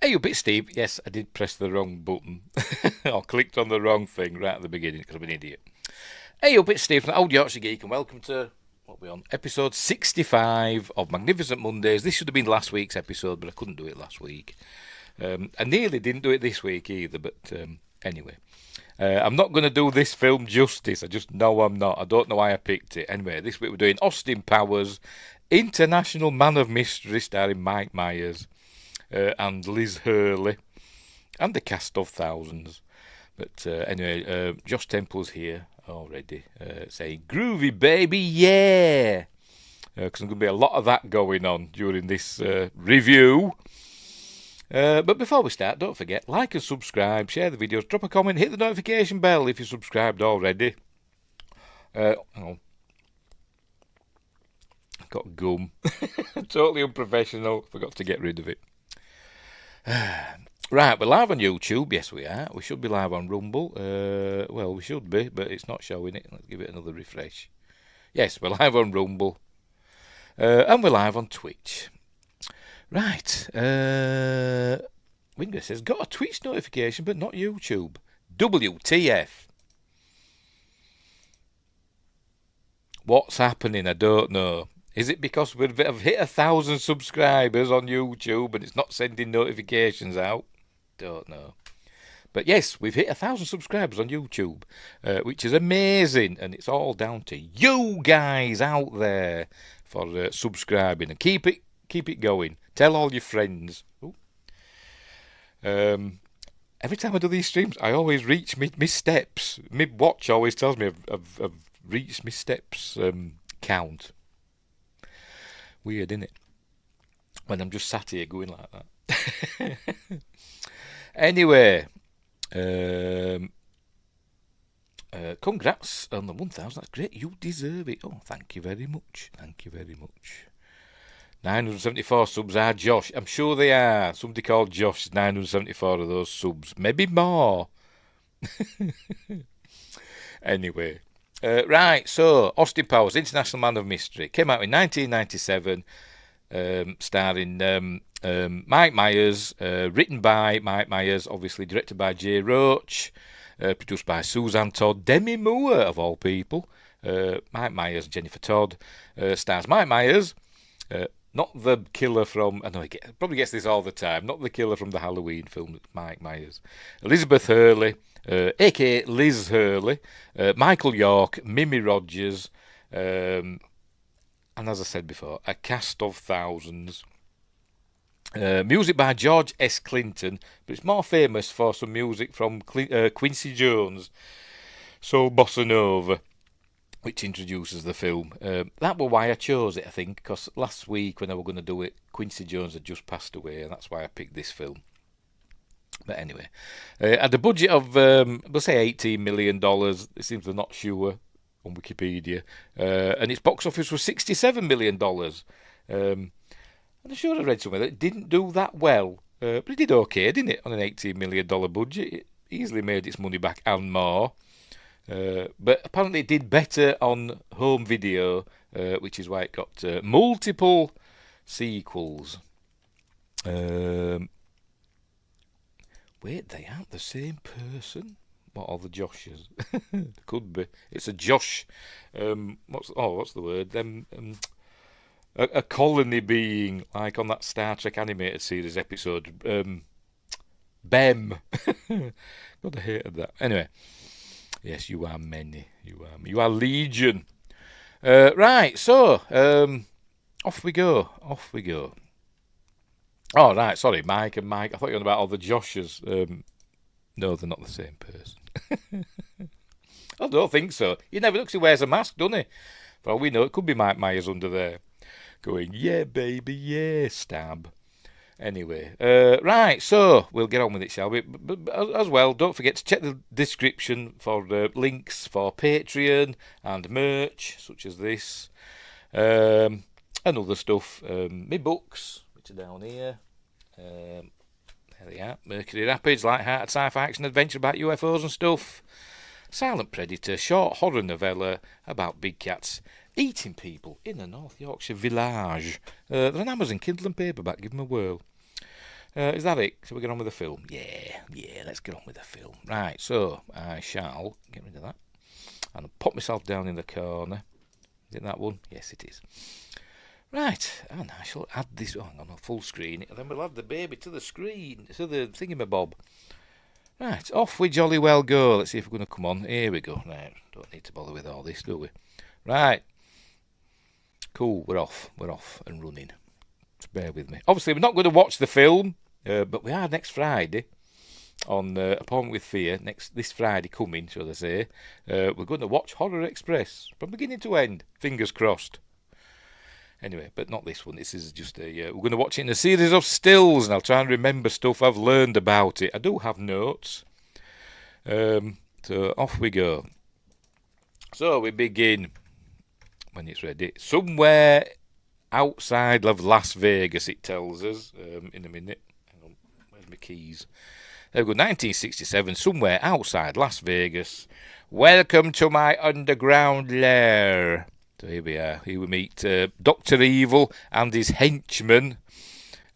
Hey, up, it's Steve. Yes, I did press the wrong button. or clicked on the wrong thing right at the beginning because I'm an idiot. Hey, up, it's Steve from Old Yorkshire Geek, and welcome to, what are we on? Episode 65 of Magnificent Mondays. This should have been last week's episode, but I couldn't do it last week. I nearly didn't do it this week either, but anyway. I'm not going to do this film justice. I just know I'm not. I don't know why I picked it. Anyway, this week we're doing Austin Powers, International Man of Mystery, starring Mike Myers and Liz Hurley, and the cast of thousands. But anyway, Josh Temple's here already, saying, groovy baby, yeah! Because there's going to be a lot of that going on during this review. But before we start, don't forget, like and subscribe, share the videos, drop a comment, hit the notification bell if you're subscribed already. Oh, I've got gum. Totally unprofessional. Forgot to get rid of it. Right, we're live on YouTube. Yes, we are. We should be live on Rumble. Well, we should be, but it's not showing it. Let's give it another refresh. Yes, we're live on Rumble. And we're live on Twitch. Right. Winger says, got a Twitch notification, but not YouTube. WTF. What's happening? I don't know. Is it because we've hit 1,000 subscribers on YouTube and it's not sending notifications out? Don't know. But yes, we've hit 1,000 subscribers on YouTube, which is amazing. And it's all down to you guys out there for subscribing. And keep it going. Tell all your friends. Every time I do these streams, I always reach my steps. My watch always tells me I've reached my steps count. Weird, isn't it? When I'm just sat here going like that. Anyway, congrats on the 1,000. That's great. You deserve it. Oh, thank you very much. Thank you very much. 974 subs are Josh. I'm sure they are. Somebody called Josh. 974 of those subs. Maybe more. Anyway. Right, so Austin Powers, International Man of Mystery, came out in 1997, starring Mike Myers, written by Mike Myers, obviously directed by Jay Roach, produced by Suzanne Todd, Demi Moore of all people, Mike Myers, Jennifer Todd, stars Mike Myers, not the killer from, I know he probably gets this all the time, not the killer from the Halloween film, Mike Myers, Elizabeth Hurley, a.k.a. Liz Hurley, Michael York, Mimi Rogers, and as I said before, a cast of thousands. Music by George S. Clinton, but it's more famous for some music from Quincy Jones, Soul Bossa Nova, which introduces the film. That was why I chose it, I think, because last week when I were going to do it, Quincy Jones had just passed away, and that's why I picked this film. But anyway, at a budget of, we'll say $18 million, it seems they're not sure on Wikipedia, and its box office was $67 million. And I'm sure I read somewhere that it didn't do that well, but it did okay, didn't it, on an $18 million budget? It easily made its money back and more. But apparently it did better on home video, which is why it got multiple sequels. Wait, they aren't the same person? What are the Joshes? Could be. It's a Josh. What's the word? A colony being, like on that Star Trek animated series episode. Bem. God, I hated that. Anyway. Yes, you are many. You are legion. Right, so off we go. Oh, right, sorry, Mike and Mike. I thought you were on about all the Joshes. No, they're not the same person. I don't think so. You never look, he wears a mask, doesn't he? For all we know, it could be Mike Myers under there going, yeah, baby, yeah, stab. Anyway, right, so we'll get on with it, shall we? But as well, don't forget to check the description for links for Patreon and merch, such as this, and other stuff. My books, which are down here. There they are. Mercury Rapids, light-hearted sci-fi action adventure about UFOs and stuff. Silent Predator, short horror novella about big cats eating people in a North Yorkshire village. They're an Amazon Kindle and paperback. Give them a whirl. Is that it? Shall we get on with the film? Yeah, let's get on with the film. Right, so I shall get rid of that and pop myself down in the corner. Is it that one? Yes, it is. Right, and I shall add this. Oh, hang on, full screen, and then we'll add the baby to the screen, to the thingamabob. Right, off we jolly well go. Let's see if we're going to come on. Here we go. Right, don't need to bother with all this, do we? Right. Cool, we're off and running. Just bear with me. Obviously, we're not going to watch the film, but we are next Friday on Appointment with Fear. This Friday coming, shall I say. We're going to watch Horror Express from beginning to end. Fingers crossed. Anyway, but not this one. This is just we're going to watch it in a series of stills, and I'll try and remember stuff I've learned about it. I do have notes. So off we go. So we begin, when it's ready, somewhere outside of Las Vegas, it tells us, in a minute. Hang on, where's my keys? There we go, 1967, somewhere outside Las Vegas. Welcome to my underground lair. So here we are. Here we meet Dr. Evil and his henchmen.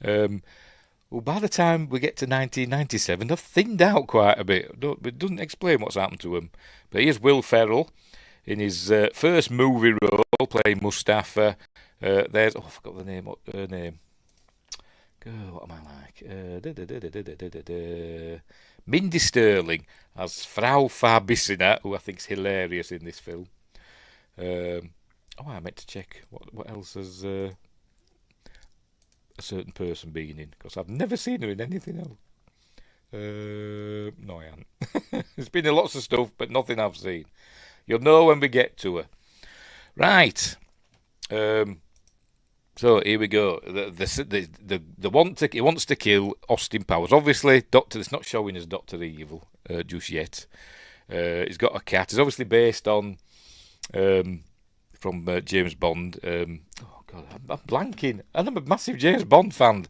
Well, by the time we get to 1997, they've thinned out quite a bit. It doesn't explain what's happened to them. But here's Will Ferrell in his first movie role, playing Mustafa. There's I forgot the name. What her name? What am I like? Mindy Sterling as Frau Farbissina, who I think's hilarious in this film. I meant to check what else has a certain person been in, because I've never seen her in anything else. No, I haven't. There's been lots of stuff, but nothing I've seen. You'll know when we get to her. Right. So here we go. He wants to kill Austin Powers. Obviously, it's not showing us Dr. Evil just yet. He's got a cat. It's obviously based on from James Bond. Oh God, I'm blanking. And I'm a massive James Bond fan.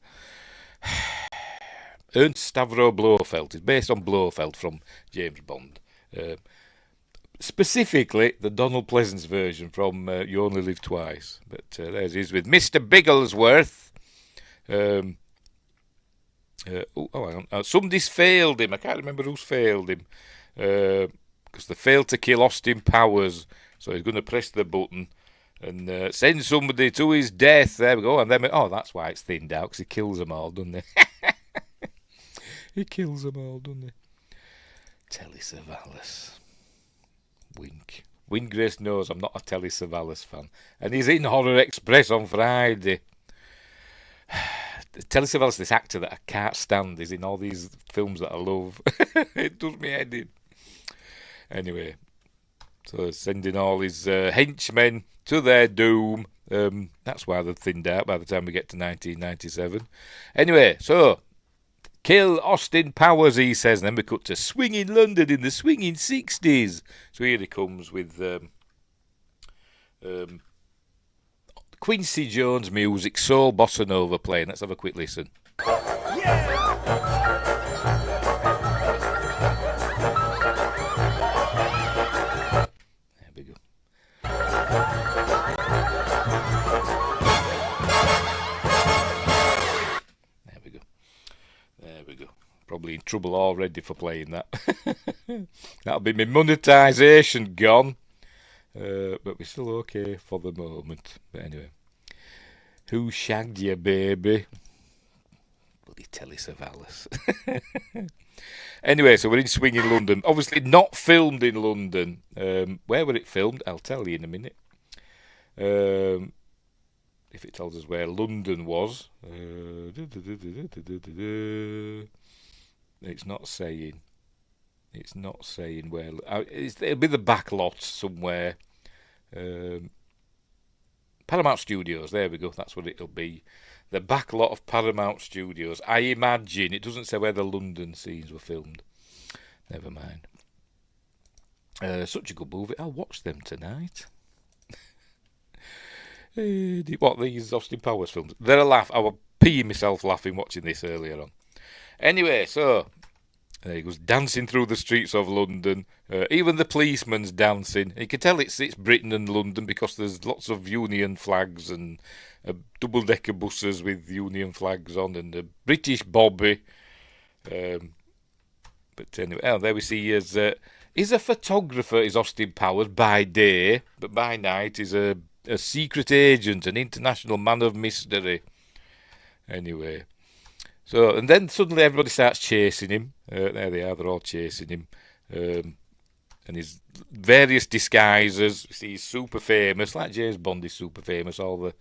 Ernst Stavro Blofeld. It's based on Blofeld from James Bond. Specifically, the Donald Pleasance version from You Only Live Twice. But there's his with Mr. Bigglesworth. Hang on. Somebody's failed him. I can't remember who's failed him. Because they failed to kill Austin Powers. So he's going to press the button and send somebody to his death. There we go. And then, that's why it's thinned out, because he kills them all, doesn't he? He kills them all, doesn't he? Telly Savalas. Wink. Winggrace knows I'm not a Telly Savalas fan. And he's in Horror Express on Friday. Telly Savalas, this actor that I can't stand, is in all these films that I love. It does me head in. Anyway, so sending all his henchmen to their doom. That's why they're thinned out by the time we get to 1997. Anyway, so kill Austin Powers, he says. And then we cut to swinging London in the swinging 60s. So here he comes with Quincy Jones music, soul bossa nova playing. Let's have a quick listen. There we go. There we go. Probably in trouble already for playing that. That'll be my monetisation gone. But we're still okay for the moment. But anyway. Who shagged you, baby? Bloody Telly Savalas. Anyway, so we're in swinging London. Obviously not filmed in London. Where were it filmed? I'll tell you in a minute. If it tells us where London was. It's not saying. It's not saying where. It'll be the back lot somewhere. Paramount Studios, there we go. That's what it'll be. The back lot of Paramount Studios. I imagine. It doesn't say where the London scenes were filmed. Never mind. Such a good movie. I'll watch them tonight. What, these Austin Powers films? They're a laugh. I was peeing myself laughing watching this earlier on. Anyway, so He goes dancing through the streets of London. Even the policeman's dancing. You can tell it's Britain and London because there's lots of Union flags and double-decker buses with Union flags on and a British bobby. But anyway, there we see he's a photographer, is Austin Powers, by day, but by night he's a secret agent, an international man of mystery. Anyway. So, and then suddenly everybody starts chasing him. There they are, they're all chasing him. And his various disguises. He's super famous, like James Bond is super famous. All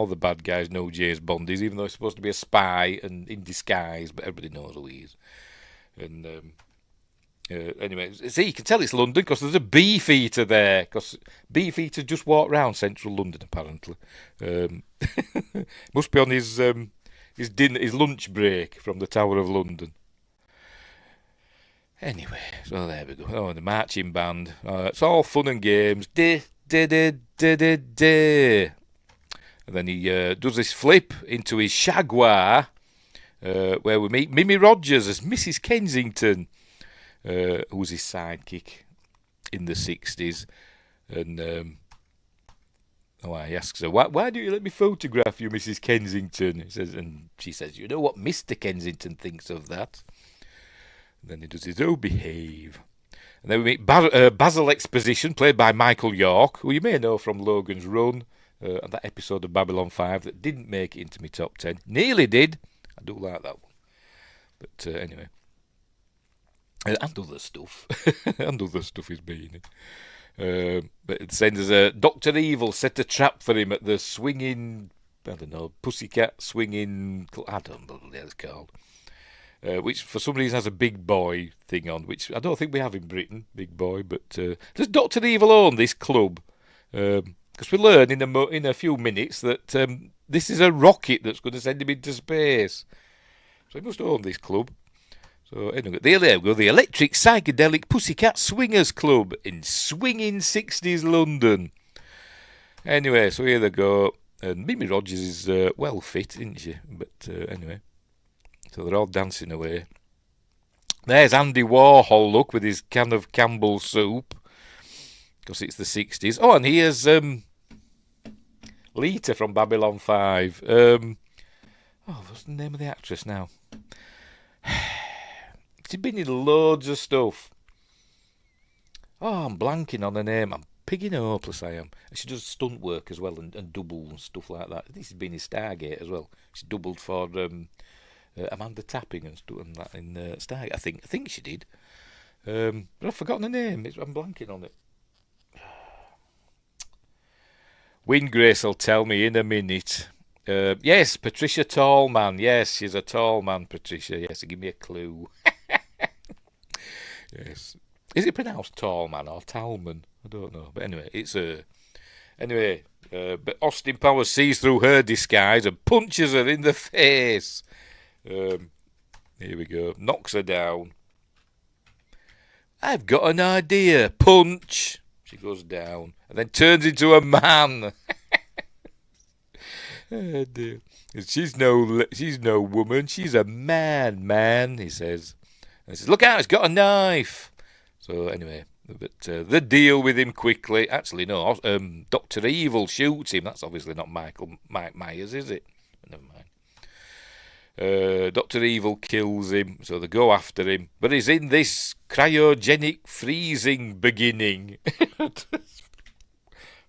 the bad guys know James Bond is, even though he's supposed to be a spy and in disguise, but everybody knows who he is. And anyway, see, you can tell it's London because there's a beefeater there. Because beefeater just walked round central London, apparently. Must be on his lunch break from the Tower of London. Anyway, so there we go. Oh, the marching band. It's all fun and games. And then he does this flip into his Jaguar, where we meet Mimi Rogers as Mrs. Kensington, who was his sidekick in the 60s. And he asks her, why don't you let me photograph you, Mrs. Kensington? She says, you know what Mr. Kensington thinks of that? And then he does his behave. And then we meet Basil Exposition, played by Michael York, who you may know from Logan's Run, and that episode of Babylon 5 that didn't make it into my top 10. Nearly did. I do like that one. But anyway. And other stuff. And other stuff is being it. But it sends Dr. Evil set a trap for him at the swinging, pussycat swinging, I don't know what it's called. Which for some reason has a big boy thing on, which I don't think we have in Britain, big boy. But does Dr. Evil own this club? Because we learn in a few minutes that this is a rocket that's going to send him into space. So he must own this club. So anyway, there we go, the Electric Psychedelic Pussycat Swingers Club in swinging 60s London. Anyway, so here they go. And Mimi Rogers is well fit, isn't she? But anyway, so they're all dancing away. There's Andy Warhol, look, with his can of Campbell's soup, because it's the 60s. Oh, and here's Lita from Babylon 5. What's the name of the actress now? She's been in loads of stuff. Oh, I'm blanking on her name. I'm pigging hopeless, I am. She does stunt work as well and double and stuff like that. I think she's been in Stargate as well. She doubled for Amanda Tapping and stuff and that in Stargate. I think she did. But I've forgotten her name. I'm blanking on it. Windgrace will tell me in a minute. Yes, Patricia Tallman. Yes, she's a tall man, Patricia. Yes, give me a clue. Yes. Is it pronounced Tallman or Talman? I don't know. But anyway, it's her. Anyway, but Austin Powers sees through her disguise and punches her in the face. Here we go. Knocks her down. I've got an idea. Punch. She goes down and then turns into a man. Oh dear. She's no woman. She's a man, he says. And he says, look out, he's got a knife. So anyway, but they deal with him quickly. Actually, no, Dr. Evil shoots him. That's obviously not Mike Myers, is it? Never mind. Dr. Evil kills him, so they go after him. But he's in this cryogenic freezing beginning.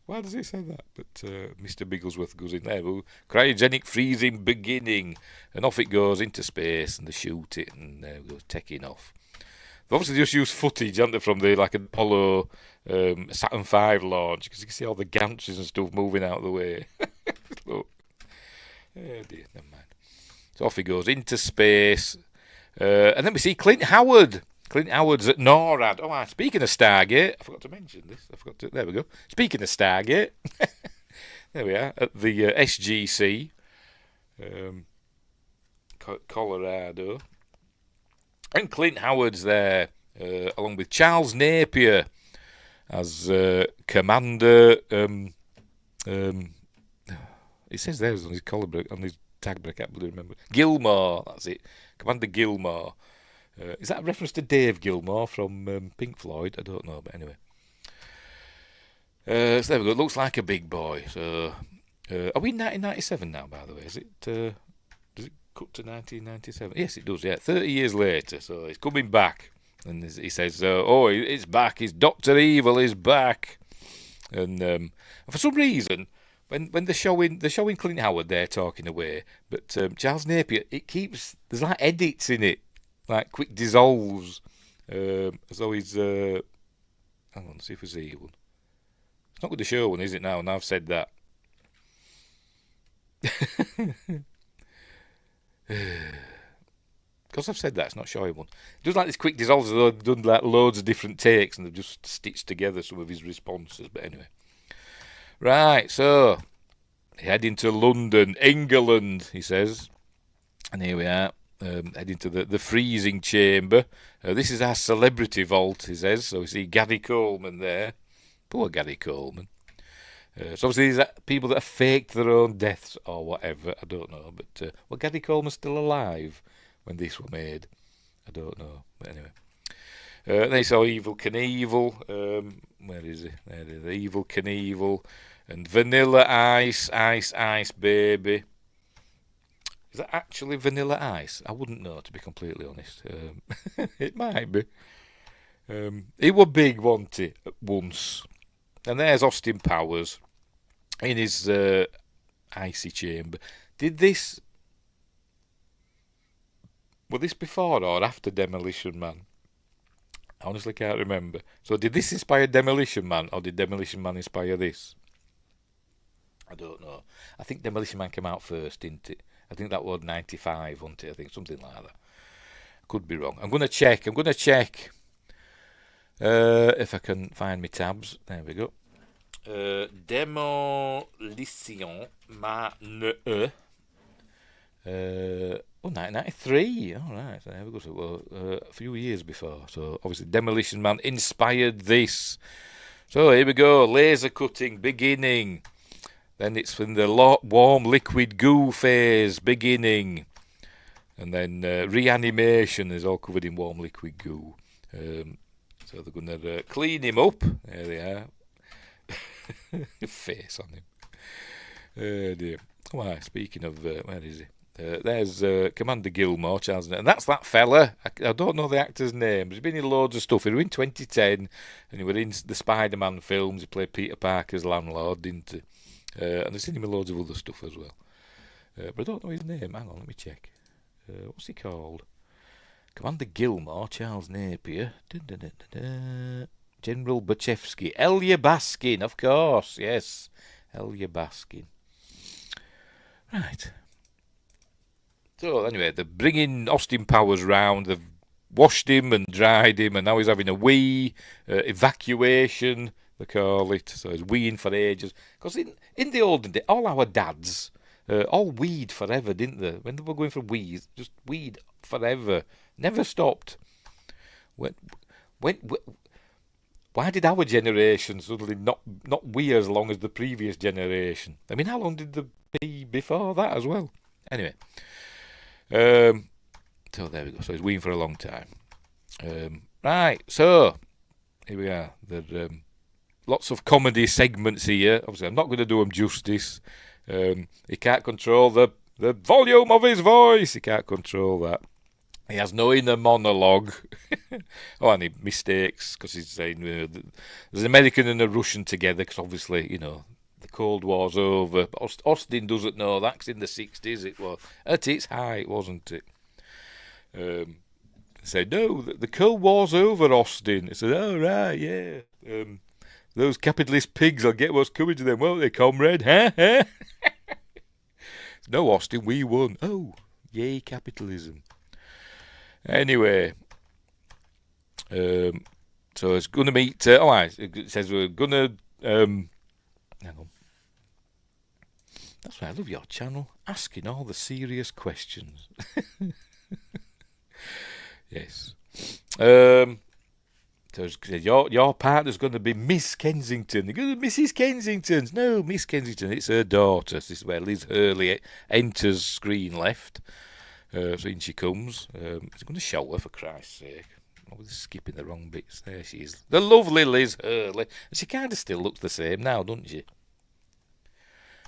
Why does he say that? But Mr. Bigglesworth goes in there. Cryogenic freezing beginning. And off it goes into space, and they shoot it, and there it goes, taking off. They've obviously just used footage, haven't they, from the Apollo Saturn V launch, because you can see all the gantries and stuff moving out of the way. Look. Oh dear, never mind. So off he goes into space. And then we see Clint Howard. Clint Howard's at NORAD. Oh, speaking of Stargate, I forgot to mention this. There we go. Speaking of Stargate, there we are at the SGC, Colorado, and Clint Howard's there, along with Charles Napier as Commander. It says there on his collar break, on his tag break. I can't really remember. Gilmore. That's it. Commander Gilmore. Is that a reference to Dave Gilmour from Pink Floyd? I don't know, but anyway. So there we go. It looks like a big boy. So, are we in 1997 now, by the way? Is it? Does it cut to 1997? Yes, it does. Yeah, 30 years later. So it's coming back, and he says, "Oh, it's back. It's Doctor Evil is back." And for some reason, when they're showing Clint Howard there talking away, but Charles Napier, there's like edits in it, like quick dissolves, as though he's. Hang on, see if we see one. It's not going to show one, is it now? Now I've said that. Because I've said that, it's not showing one. It does like this quick dissolves, though they've done like loads of different takes and they've just stitched together some of his responses. But anyway. Right, so heading to London, England, he says. And here we are, heading to the freezing chamber. This is our celebrity vault, he says. So we see Gary Coleman there. Poor Gary Coleman. So obviously these are people that have faked their own deaths or whatever. I don't know. But was Gary Coleman still alive when this were made? I don't know. But anyway. They saw Evil Knievel. Where is he? There it is. Evil Knievel. And Vanilla Ice, Ice, Ice Baby. Is that actually Vanilla Ice? I wouldn't know, to be completely honest. It might be. It was big, wasn't it, once? And there's Austin Powers in his icy chamber. Was this before or after Demolition Man? I honestly can't remember. So did this inspire Demolition Man, or did Demolition Man inspire this? I don't know. I think Demolition Man came out first, didn't it? I think that was 95, wasn't it? I think something like that. Could be wrong. I'm going to check. If I can find my tabs. There we go. Demolition Man. 1993. All right. So there we go. So, a few years before. So obviously Demolition Man inspired this. So here we go. Laser cutting beginning. Then it's from the warm liquid goo phase beginning. And then reanimation is all covered in warm liquid goo. So they're going to clean him up. There they are. Face on him. Oh dear. Why, speaking of, where is he? There's Commander Gilmour, Charles, and that's that fella. I don't know the actor's name. He's been in loads of stuff. He was in 2010, and he was in the Spider-Man films. He played Peter Parker's landlord, didn't he? And I've seen him in loads of other stuff as well. But I don't know his name. Hang on, let me check. What's he called? Commander Gilmour, Charles Napier. General Bachevsky. Elia Baskin, of course. Yes, Elia Baskin. Right. So anyway, they're bringing Austin Powers round. They've washed him and dried him, and now he's having a wee evacuation, they call it. So he's weeing for ages. Because in the olden days, all our dads all weed forever, didn't they? When they were going for weed, just weed forever, never stopped. Why did our generation suddenly not wee as long as the previous generation? I mean, how long did they be before that as well? Anyway. So there we go. So he's weeing for a long time. Right, so here we are. There lots of comedy segments here. Obviously, I'm not going to do them justice. He can't control the volume of his voice. He can't control that. He has no inner monologue. Oh, and he mistakes because he's saying there's an American and a Russian together because obviously, the Cold War's over. But Austin doesn't know that 'cause in the 60s it was at its height, wasn't it? They said, no, the Cold War's over, Austin. He said, oh, right, yeah. Those capitalist pigs will get what's coming to them, won't they, comrade? Huh? No, Austin, we won. Oh, yay, capitalism. Anyway, so it's going to meet... it says we're going to... hang on. That's why I love your channel, asking all the serious questions. Yes. So your partner's going to be Miss Kensington. They're going to be Mrs. Kensington's. No, Miss Kensington, it's her daughter. This is where Liz Hurley enters screen left. So in she comes. He's going to show her, for Christ's sake. I was skipping the wrong bits. There she is. The lovely Liz Hurley. And she kind of still looks the same now, doesn't she?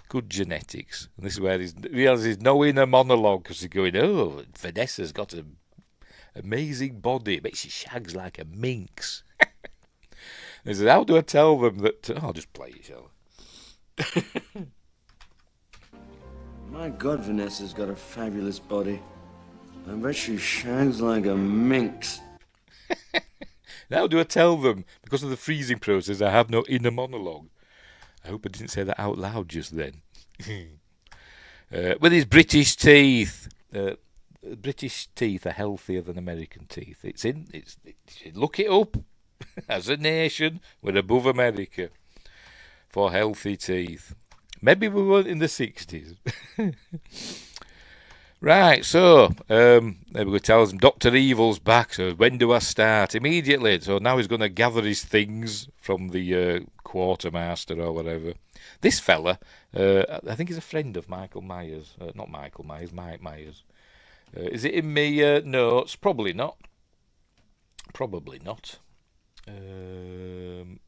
Good genetics. And this is where he realises no inner monologue, because he's going, oh, Vanessa's got an amazing body. But she shags like a minx. He says, how do I tell them that... I'll just play it, shall I? My God, Vanessa's got a fabulous body. I bet she shags like a minx. How do I tell them? Because of the freezing process, I have no inner monologue. I hope I didn't say that out loud just then. With his British teeth. British teeth are healthier than American teeth. Look it up. As a nation, we're above America for healthy teeth. Maybe we weren't in the 60s. Right, so there we go. Tells him Dr. Evil's back. So when do I start? Immediately. So now he's going to gather his things from the quartermaster or whatever. This fella, I think he's a friend of Michael Myers. Not Michael Myers, Mike Myers. Is it in me notes? Probably not. Probably not. I'm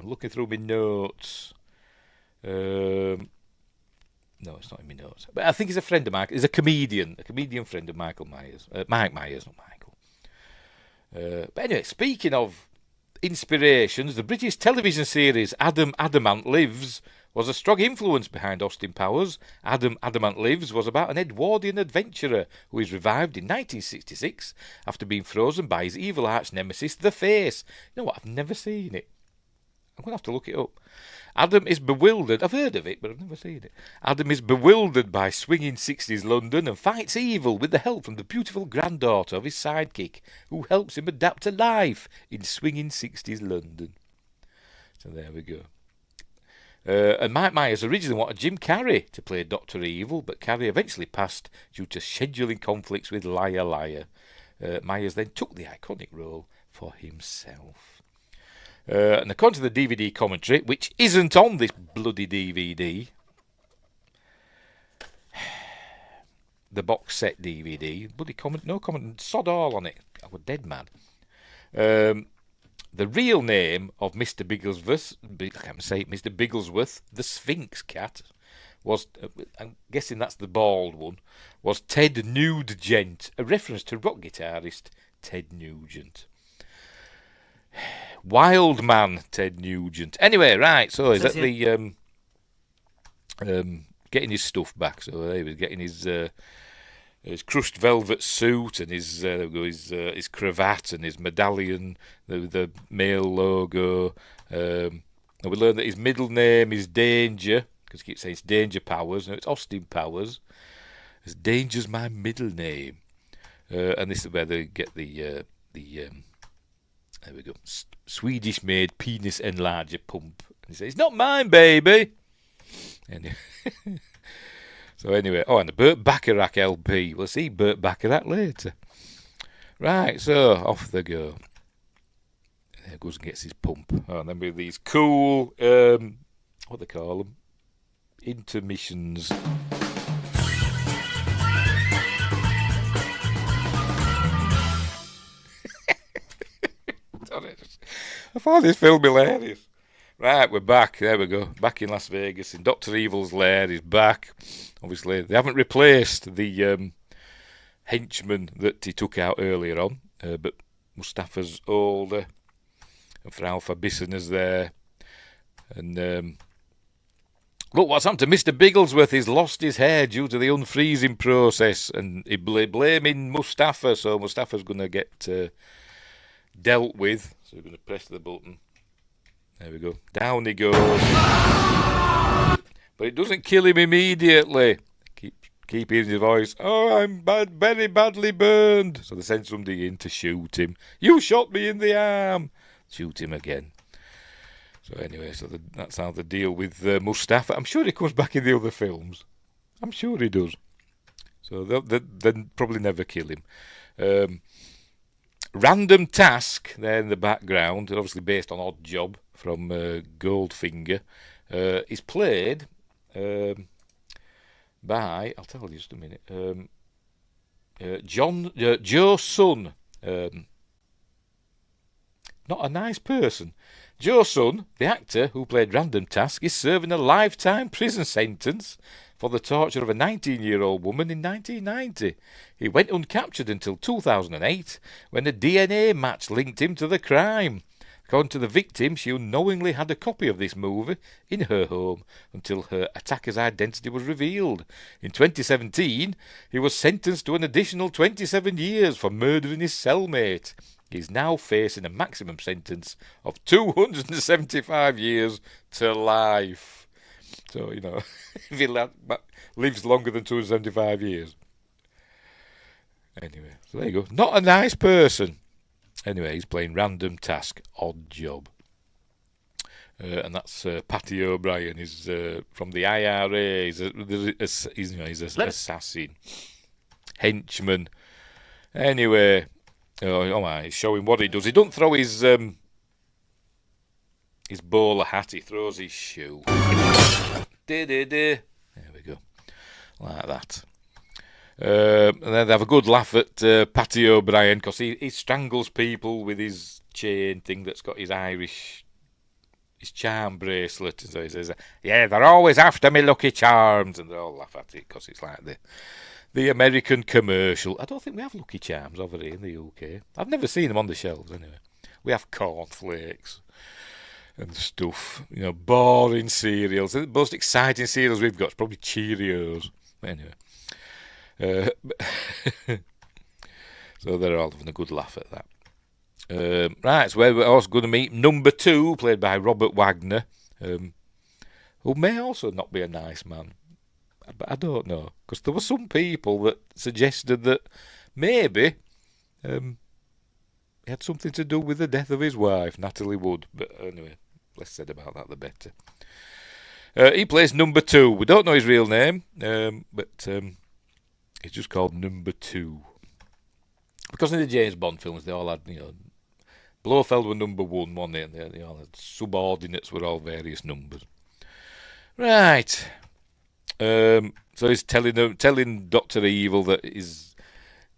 looking through my notes. No, it's not in my notes. But I think he's a friend of Michael. He's a comedian friend of Michael Myers. Mike Myers, not Michael. But anyway, speaking of inspirations, the British television series Adam Adamant Lives was a strong influence behind Austin Powers. Adam Adamant Lives was about an Edwardian adventurer who is revived in 1966 after being frozen by his evil arch-nemesis, the Face. You know what? I've never seen it. I'm going to have to look it up. Adam is bewildered. I've heard of it, but I've never seen it. Adam is bewildered by swinging 60s London and fights evil with the help from the beautiful granddaughter of his sidekick, who helps him adapt to life in swinging 60s London. So there we go. And Mike Myers originally wanted Jim Carrey to play Dr. Evil, but Carrey eventually passed due to scheduling conflicts with Liar Liar. Myers then took the iconic role for himself. And according to the DVD commentary, which isn't on this bloody DVD, the box set DVD, bloody no comment, sod all on it. I was dead mad. The real name of Mr. Bigglesworth, I can't say it, Mr. Bigglesworth, the Sphinx cat, was, I'm guessing that's the bald one, was Ted Nugent, a reference to rock guitarist Ted Nugent. Wild man Ted Nugent. Anyway, right, so he's at the getting his stuff back. So he was getting his crushed velvet suit and his cravat and his medallion, the male logo. And we learned that his middle name is Danger, because he keeps saying it's Danger Powers. No, it's Austin Powers. As Danger's my middle name. And this is where they get the there we go, Swedish-made penis enlarger pump. And he says, "It's not mine, baby." Anyway. So anyway, and the Burt Bacharach LP. We'll see Burt Bacharach later. Right, so off they go. There he goes and gets his pump. And then with these cool, what they call them? Intermissions. I found this film hilarious. Right, we're back. There we go. Back in Las Vegas. In Dr. Evil's lair. He's back. Obviously, they haven't replaced the henchman that he took out earlier on. But Mustafa's older. And Frau Fabissen there. And look what's happened to Mr. Bigglesworth. He's lost his hair due to the unfreezing process. And he's blaming Mustafa. So Mustafa's going to get dealt with. So we're going to press the button. There we go. Down he goes. But it doesn't kill him immediately. Keep hearing his voice. "Oh, I'm very badly burned." So they send somebody in to shoot him. "You shot me in the arm." Shoot him again. So anyway, that's how they deal with Mustafa. I'm sure he comes back in the other films. I'm sure he does. So they'll probably never kill him. Random Task there in the background, obviously based on Odd Job from Goldfinger, is played by, I'll tell you just a minute, Joe's son. Not a nice person. Joe's son, the actor who played Random Task, is serving a lifetime prison sentence for the torture of a 19-year-old woman in 1990. He went uncaptured until 2008, when a DNA match linked him to the crime. According to the victim, she unknowingly had a copy of this movie in her home until her attacker's identity was revealed. In 2017, he was sentenced to an additional 27 years for murdering his cellmate. He is now facing a maximum sentence of 275 years to life. So, if he lives longer than 275 years. Anyway, so there you go. Not a nice person. Anyway, he's playing Random Task, Odd Job. And that's Paddy O'Brien. He's from the IRA. He's an assassin. Henchman. Anyway, he's showing what he does. He don't throw his bowler hat. He throws his shoe. There we go. Like that. And then they have a good laugh at Paddy O'Brien because he strangles people with his chain thing that's got his charm bracelet. So he says, "Yeah, they're always after me Lucky Charms," and they all laugh at it because it's like the American commercial. I don't think we have Lucky Charms over here in the UK. I've never seen them on the shelves anyway. We have cornflakes and stuff, boring cereals. The most exciting cereals we've got is probably Cheerios. But anyway. So they're all having a good laugh at that. Right, so we're also going to meet number 2, played by Robert Wagner, who may also not be a nice man. But I don't know, because there were some people that suggested that maybe he had something to do with the death of his wife, Natalie Wood. But anyway, less said about that, the better. He plays number 2. We don't know his real name, but he's just called number 2. Because in the James Bond films, they all had, Blofeld were number 1, wasn't they? And they all had subordinates were all various numbers. Right. So he's telling Dr. Evil that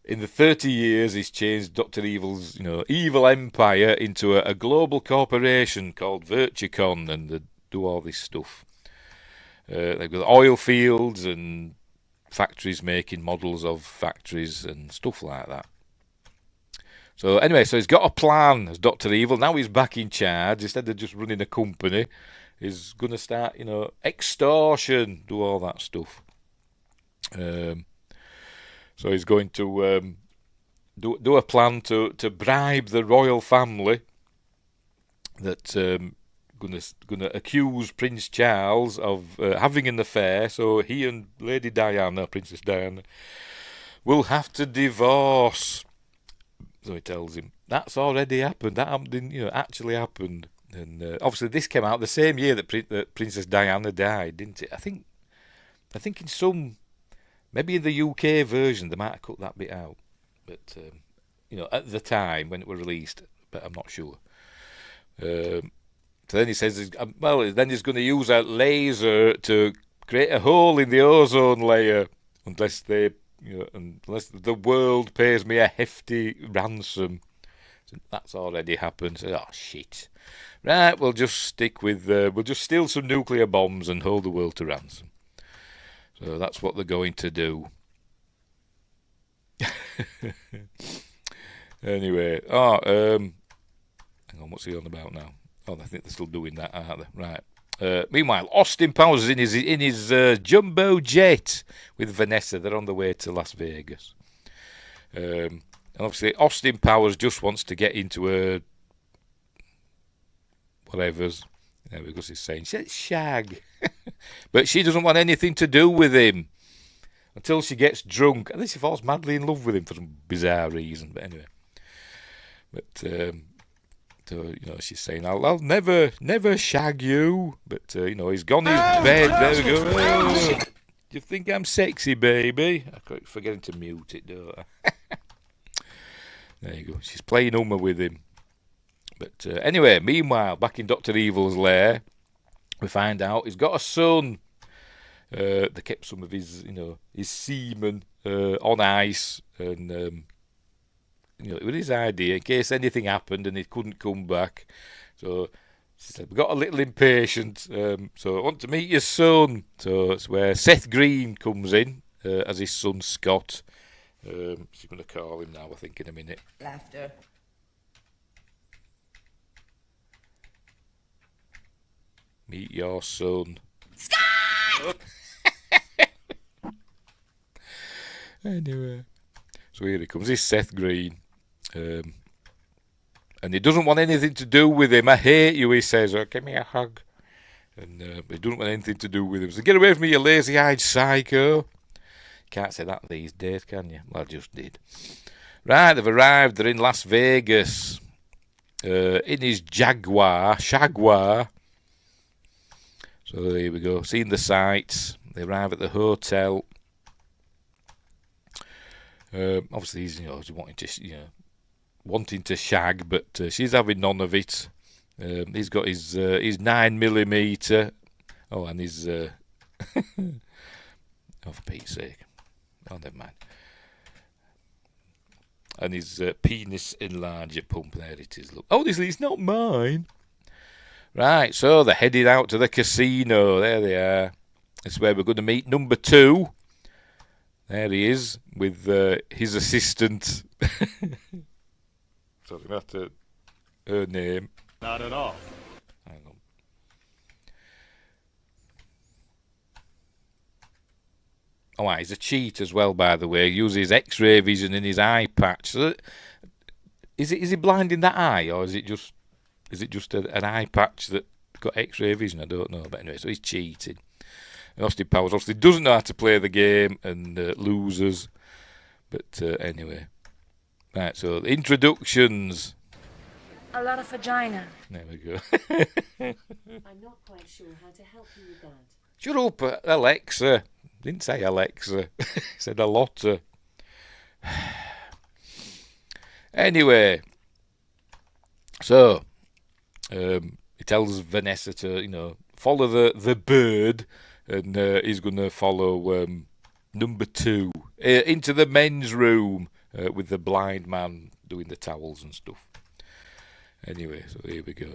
in the 30 years he's changed Dr. Evil's, evil empire into a global corporation called Virtucon, and they do all this stuff. They've got oil fields and factories making models of factories and stuff like that. So anyway, so he's got a plan as Dr. Evil. Now he's back in charge. Instead of just running a company, he's going to start, extortion, do all that stuff. So he's going to do a plan to bribe the royal family that going to accuse Prince Charles of having an affair. So he and Lady Diana, Princess Diana, will have to divorce. So he tells him that's already happened. That actually happened. And obviously this came out the same year that Princess Diana died, didn't it? I think in some, maybe in the UK version they might have cut that bit out. But at the time when it was released, but I'm not sure. So then he says, then he's going to use a laser to create a hole in the ozone layer unless the world pays me a hefty ransom. So that's already happened. So, shit. Right, we'll just steal some nuclear bombs and hold the world to ransom. So that's what they're going to do. Anyway, hang on, what's he on about now? Oh, I think they're still doing that, aren't they? Right. Meanwhile, Austin Powers is in his jumbo jet with Vanessa. They're on the way to Las Vegas. And obviously, Austin Powers just wants to get into a whatever's. Because he's saying, shag. But she doesn't want anything to do with him until she gets drunk. And then she falls madly in love with him for some bizarre reason. But anyway. So, she's saying, I'll never shag you. But, he's gone his bed. There we go. Oh, do you think I'm sexy, baby? I keep forgetting to mute it, don't I? There you go. She's playing Hummer with him. But anyway, meanwhile, back in Dr. Evil's lair, we find out he's got a son. They kept some of his, his semen on ice, and it was his idea in case anything happened and he couldn't come back. So she said, we got a little impatient, so I want to meet your son. So it's where Seth Green comes in as his son Scott. She's going to call him now, I think, in a minute. Laughter. Meet your son. Scott! Anyway, so here he comes. He's Seth Green. And he doesn't want anything to do with him. I hate you, he says. Oh, give me a hug. And he doesn't want anything to do with him. So get away from me, you lazy-eyed psycho. Can't say that these days, can you? Well, I just did. Right, they've arrived. They're in Las Vegas. In his Shagwar. So there we go. Seeing the sights. They arrive at the hotel. Obviously, he's wanting to shag, but she's having none of it. He's got his 9mm. Oh, and his oh, for Pete's sake. Oh, never mind. And his penis enlarger pump. There it is. Look. Oh, this is not mine. Right, so they're headed out to the casino. There they are. That's where we're going to meet number 2. There he is with his assistant. Sorry, that's her name. Not at all. Hang on. Oh, he's a cheat as well, by the way. He uses X-ray vision in his eye patch. So, is he blind in that eye, or is it just an eye patch that got X-ray vision? I don't know. But anyway, so he's cheating. And Austin Powers obviously doesn't know how to play the game and loses. But anyway. Right, so the introductions. A lot of vagina. There we go. I'm not quite sure how to help you with that. Shut up, Alexa. Didn't say Alexa. Said a lot. Anyway. So, he tells Vanessa to, follow the bird. And he's going to follow number 2 into the men's room with the blind man doing the towels and stuff. Anyway, so here we go.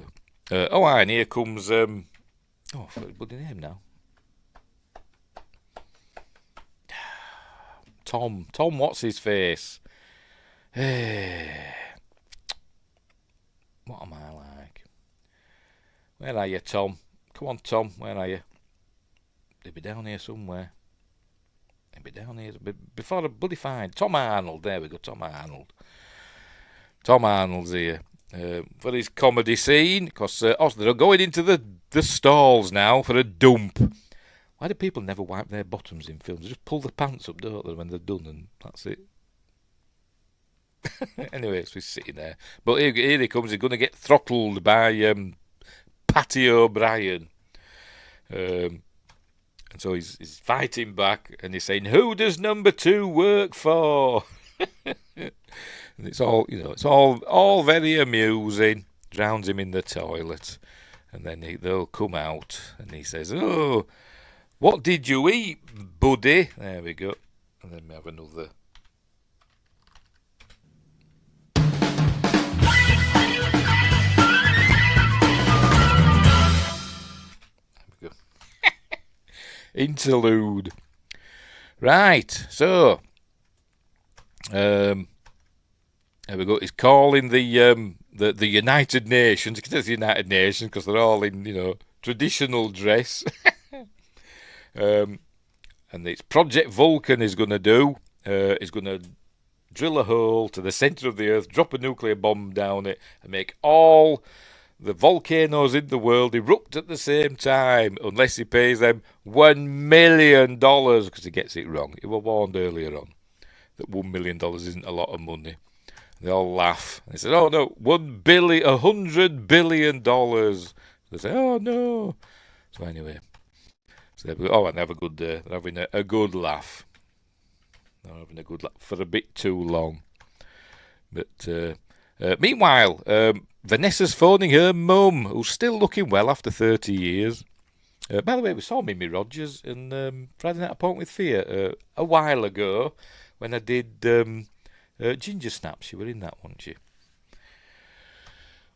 And here comes... I forgot his bloody name now. Tom, what's his face? What am I like? Where are you, Tom? Come on, Tom, where are you? They'll be down here somewhere. They'll be down here before the bloody find. Tom Arnold. There we go, Tom Arnold. Tom Arnold's here for his comedy scene. Because they're going into the stalls now for a dump. Why do people never wipe their bottoms in films? They just pull the pants up, don't they, when they're done, and that's it. Anyway, so he's sitting there. But here he comes. He's going to get throttled by Patty O'Brien. And so he's fighting back, and he's saying, "Who does number 2 work for?" And it's all, it's all very amusing. Drowns him in the toilet, and then they'll come out, and he says, "Oh, what did you eat, buddy?" There we go. And then we have another. Interlude. Right, so there we go. He's calling the United Nations. It's the United Nations because they're all in traditional dress. And it's Project Vulcan is going to do. He's going to drill a hole to the centre of the Earth, drop a nuclear bomb down it, and make all the volcanoes in the world erupt at the same time, unless he pays them $1 million, because he gets it wrong. He was warned earlier on that $1 million isn't a lot of money. They all laugh. They say, "Oh no, $100 billion." They say, "Oh no." So anyway, and they have a good day. They're having a good laugh. They're having a good laugh for a bit too long. But meanwhile, Vanessa's phoning her mum, who's still looking well after 30 years. By the way, we saw Mimi Rogers in Friday Night Appointment with Fear a while ago when I did Ginger Snaps. She were in that, wasn't she?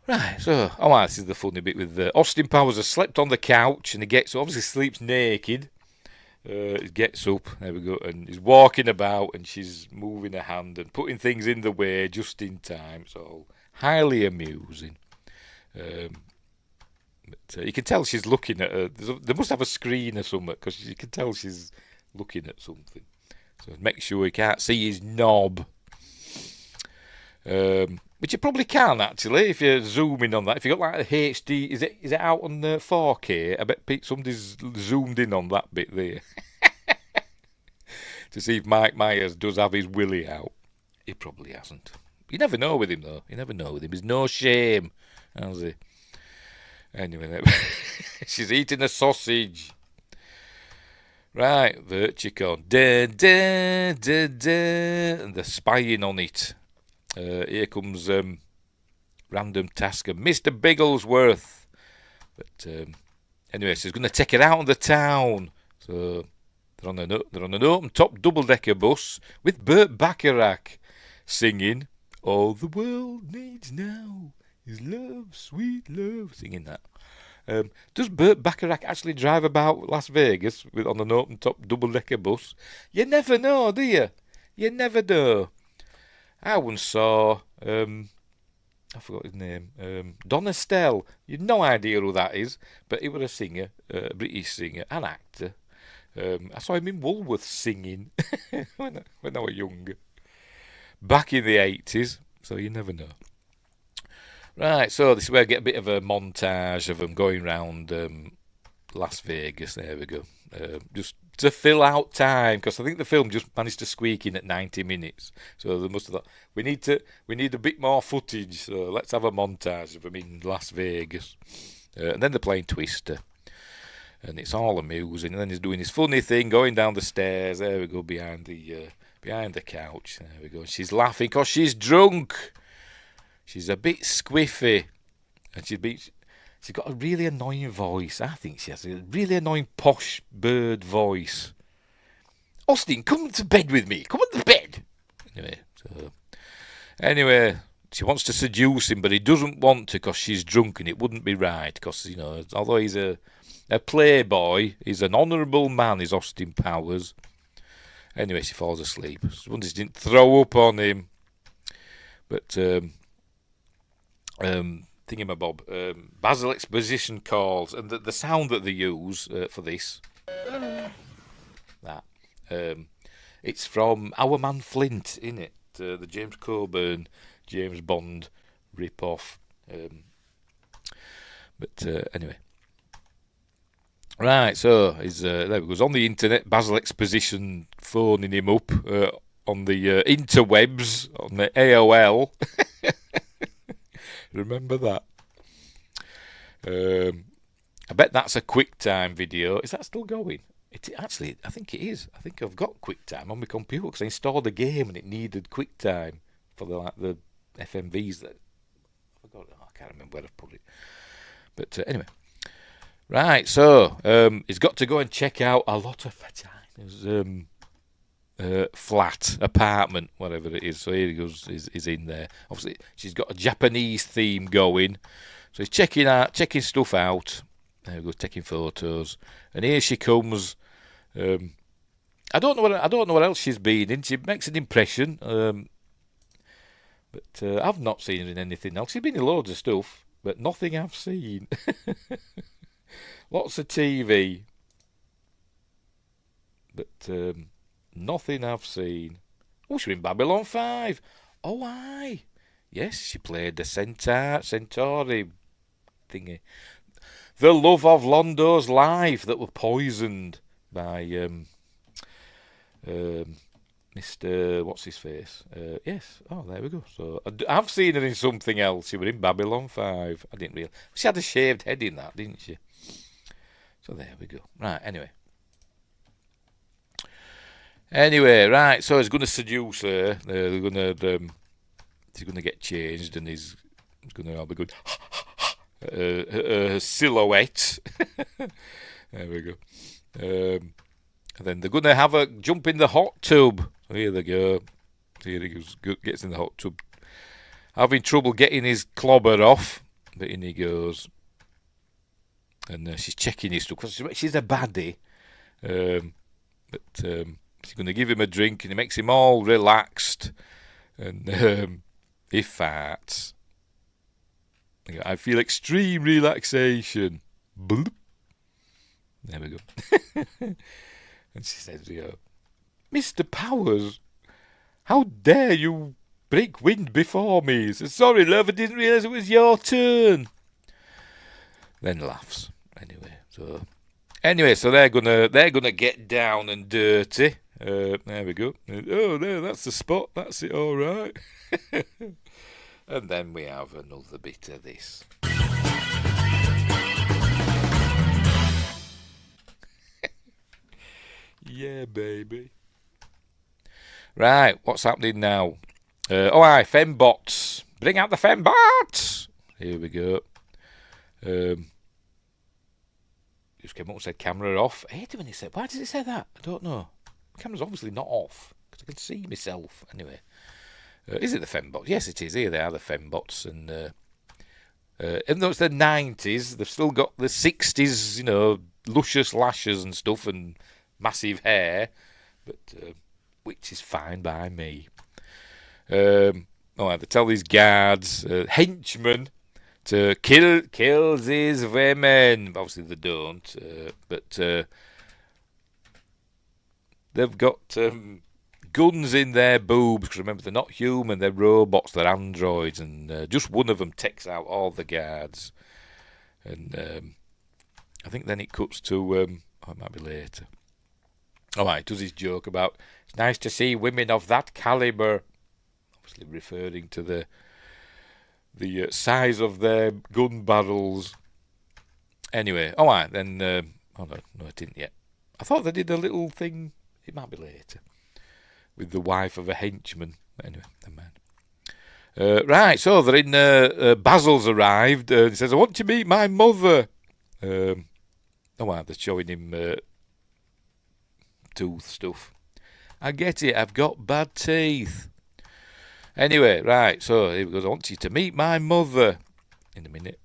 Right, so, this is the funny bit with Austin Powers has slept on the couch and he obviously sleeps naked. He gets up, there we go, and he's walking about and she's moving her hand and putting things in the way just in time. So, highly amusing. But you can tell she's looking at her. They must have a screen or something because you can tell she's looking at something. So, make sure you can't see his knob. Which you probably can actually if you're zooming on that. If you got like a HD, is it out on the 4K? I bet somebody's zoomed in on that bit there to see if Mike Myers does have his willy out. He probably hasn't. You never know with him though. You never know with him. There's no shame, has he? Anyway, she's eating a sausage. Right, Verticon. And they're spying on it. Here comes random tasker, Mr. Bigglesworth. But anyway, so he's going to take it out on the town. So they're on an open top double-decker bus with Burt Bacharach singing "All the world needs now is love, sweet love," singing that. Does Burt Bacharach actually drive about Las Vegas on an open top double-decker bus? You never know, do you? You never know. I once saw, I forgot his name, Don Estelle. You've no idea who that is, but he was a singer, a British singer, an actor. I saw him in Woolworths singing when I was younger, back in the 80s, so you never know. Right, so this is where I get a bit of a montage of them going round Las Vegas. There we go. Just to fill out time, because I think the film just managed to squeak in at 90 minutes. So they must have thought, we need a bit more footage, so let's have a montage of them in Las Vegas. And then they're playing Twister. And it's all amusing. And then he's doing his funny thing, going down the stairs. There we go, behind the couch. There we go. And she's laughing because she's drunk. She's a bit squiffy. And she's got a really annoying voice. I think she has a really annoying posh bird voice. Austin, come to bed with me. Come on to bed. Anyway, she wants to seduce him, but he doesn't want to because she's drunk, and it wouldn't be right. Because, although he's a playboy, he's an honourable man, is Austin Powers. Anyway, she falls asleep. She wonders she didn't throw up on him. But, thingamabob, Basil Exposition calls, and the sound that they use for this, it's from Our Man Flint, innit? The James Coburn, James Bond rip-off. Anyway. Right, so there he goes on the internet, Basil Exposition phoning him up on the interwebs, on the AOL. Remember that? I bet that's a QuickTime video. Is that still going? Actually, I think it is. I think I've got QuickTime on my computer because I installed a game and it needed QuickTime for the FMVs that I forgot. I can't remember where I've put it. But anyway, right. So he's got to go and check out a lot of vaginas. Flat, apartment, whatever it is. So here he goes, is in there. Obviously, she's got a Japanese theme going. So he's checking stuff out. There we go, taking photos. And here she comes. I don't know what else she's been in. She makes an impression. But I've not seen her in anything else. She's been in loads of stuff, but nothing I've seen. Lots of TV. But nothing I've seen. Oh, she's in Babylon 5. Oh, aye. Yes, she played the Centauri thingy. The love of Londo's life that were poisoned by Mr. What's his face? Yes. Oh, there we go. So I've seen her in something else. She was in Babylon 5. I didn't realise. She had a shaved head in that, didn't she? So there we go. Right. Anyway, right. So he's going to seduce her. He's going to get changed, and he's going to have a good silhouette. There we go. And then they're going to have a jump in the hot tub. So here they go. Here he gets in the hot tub. Having trouble getting his clobber off. But in he goes. And she's checking his stuff. She's a baddie. But she's going to give him a drink. And it makes him all relaxed. And he farts. I feel extreme relaxation. Bloop. There we go. And she says, Mr. Powers, how dare you break wind before me? Says, sorry, love, I didn't realise it was your turn. Then laughs. Anyway, so they're gonna get down and dirty. There we go. Oh, there, that's the spot. That's it, all right. And then we have another bit of this. Yeah, baby. Right, what's happening now? Fembots. Bring out the fembots. Here we go. Just came up and said camera off. I hate it when it said. Why does it say that? I don't know. The camera's obviously not off because I can see myself. Anyway, is it the fembots? Yes, it is. Here they are, the fembots, and even though it's the 90s, they've still got the 60s, luscious lashes and stuff and massive hair, but which is fine by me. They tell these guards, henchmen, to kill these women. Obviously they don't, but they've got guns in their boobs, because remember, they're not human, they're robots, they're androids, and just one of them takes out all the guards. And I think then it cuts to, it might be later. He does his joke about, it's nice to see women of that calibre, obviously referring to the size of their gun barrels. Anyway, no, I didn't yet. I thought they did a little thing, it might be later, with the wife of a henchman. Anyway, never mind. Right, so they're in, Basil's arrived, he says, I want to meet my mother. They're showing him tooth stuff. I get it, I've got bad teeth. Anyway, right, so he goes, I want you to meet my mother. In a minute.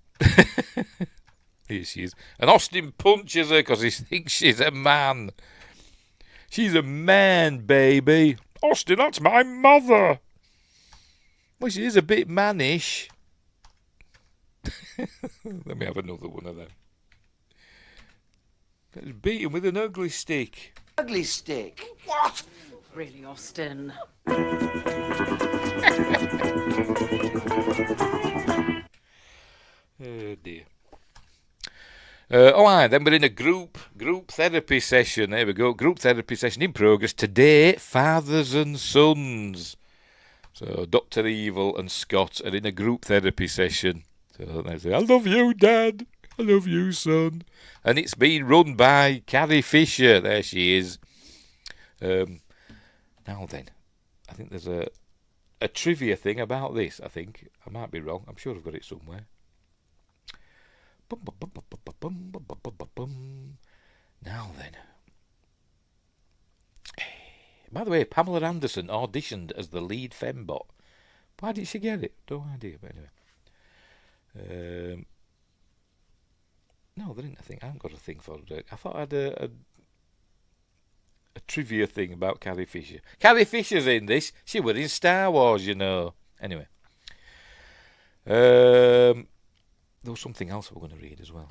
Here she is. And Austin punches her because he thinks she's a man. She's a man, baby. Austin, that's my mother. Well, she is a bit mannish. Let me have another one of them. Let's beat him with an ugly stick. Ugly stick? What? Really, Austin? Oh dear. Then we're in a group therapy session. There we go. Group therapy session in progress today. Fathers and sons. So Dr. Evil and Scott are in a group therapy session. So they say, I love you, Dad. I love you, son. And it's being run by Carrie Fisher. There she is. Now then, I think there's a trivia thing about this, I think. I might be wrong. I'm sure I've got it somewhere. Now then. By the way, Pamela Anderson auditioned as the lead fembot. Why did she get it? No idea, but anyway. No, there isn't a thing. I haven't got a thing for it. I thought I had a trivia thing about Carrie Fisher. Carrie Fisher's in this. She was in Star Wars, Anyway. There was something else we were going to read as well.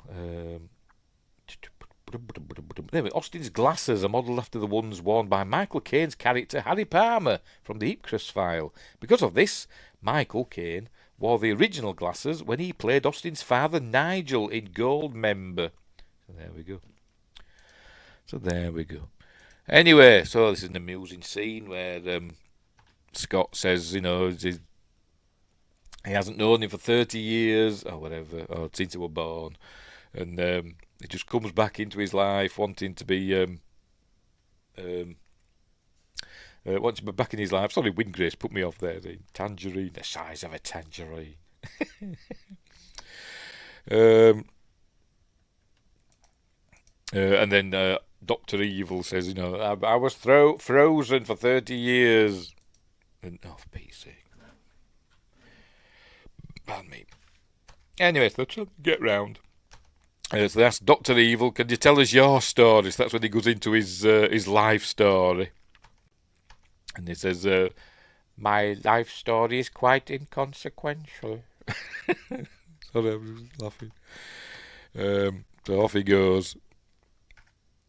Anyway, Austin's glasses are modelled after the ones worn by Michael Caine's character Harry Palmer from the Ipcress File. Because of this, Michael Caine wore the original glasses when he played Austin's father Nigel in Goldmember. So there we go. Anyway, so this is an amusing scene where Scott says, he hasn't known him for 30 years or whatever, or since he was born, and he just comes back into his life wanting to be wanting to be back in his life. Sorry, Windgrace put me off there. The tangerine, the size of a tangerine. And then Dr. Evil says, you know, I was frozen for 30 years. And, oh, for Pete's sake. Pardon me. Anyway, so they'll get round. So they ask Dr. Evil, can you tell us your story? So that's when he goes into his life story. And he says, my life story is quite inconsequential. Sorry, I was laughing. So off he goes.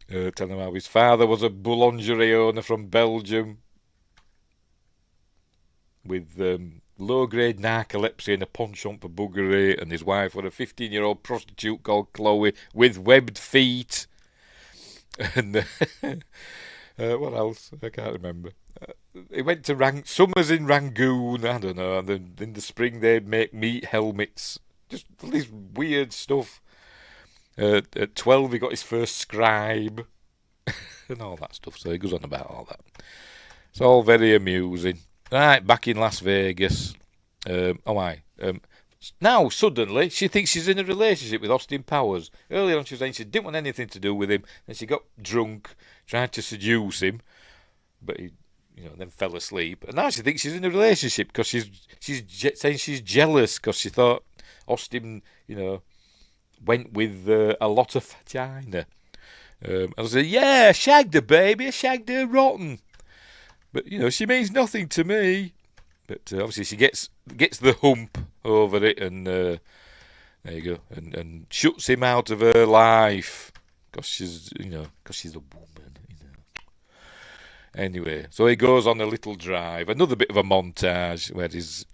Telling him how his father was a boulangerie owner from Belgium with low-grade narcolepsy and a penchant for buggery, and his wife was a 15-year-old prostitute called Chloe with webbed feet. And what else? I can't remember. He went to summers in Rangoon, I don't know, and then in the spring they'd make meat helmets. Just all this weird stuff. At 12 he got his first scribe and all that stuff, so he goes on about all that. It's all very amusing. Right, back in Las Vegas. Now, suddenly, she thinks she's in a relationship with Austin Powers. Earlier on she was saying she didn't want anything to do with him, and she got drunk, tried to seduce him, but he, then fell asleep. And now she thinks she's in a relationship because she's saying she's jealous because she thought Austin, went with a lot of vagina. I was like, yeah, I shagged her, baby. I shagged her rotten. But, she means nothing to me. But obviously she gets the hump over it, and there you go. And shuts him out of her life because she's a woman. Anyway, so he goes on a little drive. Another bit of a montage where he's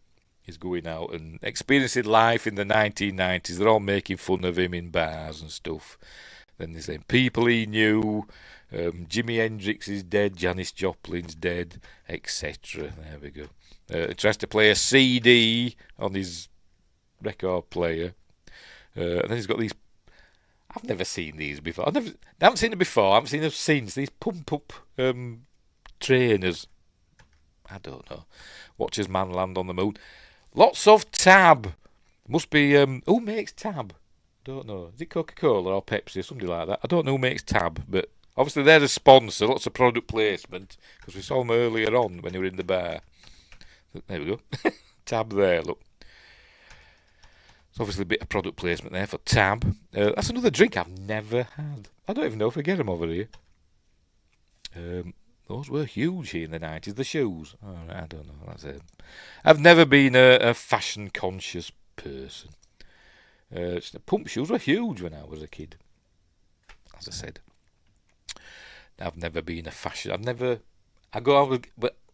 going out and experiencing life in the 1990s. They're all making fun of him in bars and stuff. Then they're saying people he knew, Jimi Hendrix is dead, Janis Joplin's dead, etc. There we go. He tries to play a CD on his record player. And then he's got these... I've never seen these before. I haven't seen them before. I haven't seen them since. These pump-up trainers. I don't know. Watches man land on the moon. Lots of tab. Must be... who makes tab? Don't know. Is it Coca-Cola or Pepsi or something like that? I don't know who makes tab, but obviously they're a sponsor. Lots of product placement, because we saw them earlier on when they were in the bar. So, there we go. Tab there, look. It's obviously a bit of product placement there for tab. That's another drink I've never had. I don't even know if I get them over here. Those were huge here in the 90s, the shoes. Oh, I don't know. That's it. I've never been a fashion-conscious person. Pump shoes were huge when I was a kid. As I said, I've never been a fashion. But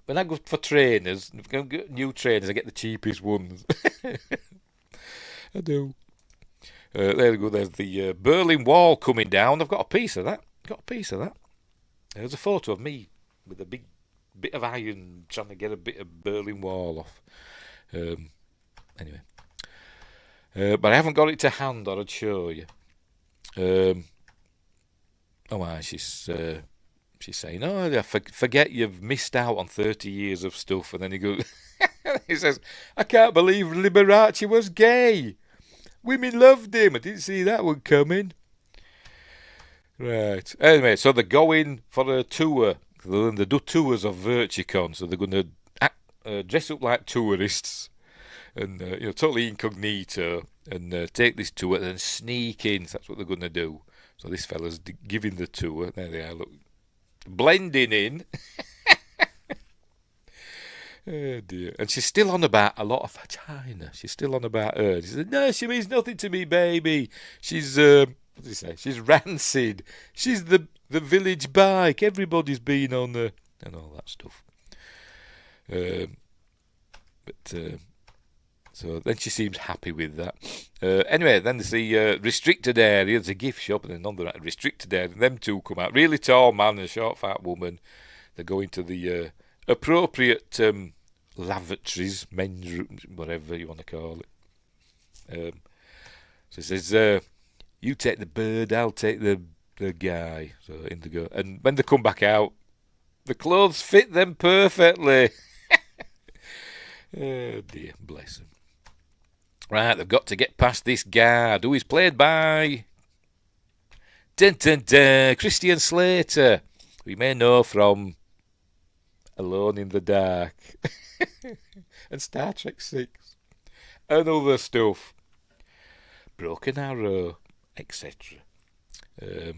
when I go for trainers, if I get new trainers, I get the cheapest ones. I do. There we go. There's the Berlin Wall coming down. I've got a piece of that. There's a photo of me with a big bit of iron trying to get a bit of Berlin Wall off. Anyway. But I haven't got it to hand, or I'd show you. She's saying, I forget you've missed out on 30 years of stuff. And then he says, I can't believe Liberace was gay. Women loved him. I didn't see that one coming. Right. Anyway, so they're going for a tour. They do tours of VirtueCon, so they're going to dress up like tourists. And totally incognito, and take this tour and then sneak in. So that's what they're going to do. So this fella's giving the tour. There they are, look, blending in. Oh dear! And she's still on about a lot of vagina. She's still on about her. She said, "No, she means nothing to me, baby. She's what did he say? She's rancid. She's the village bike. Everybody's been on the and all that stuff." So then she seems happy with that. Anyway, then there's the restricted area. There's a gift shop, and then on the restricted area, and them two come out. Really tall man and a short, fat woman. They go into the appropriate lavatories, men's rooms, whatever you want to call it. So it says, you take the bird, I'll take the guy. So in they go. And when they come back out, the clothes fit them perfectly. Oh dear, bless them. Right, they've got to get past this guard, who is played by Dun, dun, dun, Christian Slater, we may know from Alone in the Dark and Star Trek 6 and other stuff. Broken Arrow, etc. But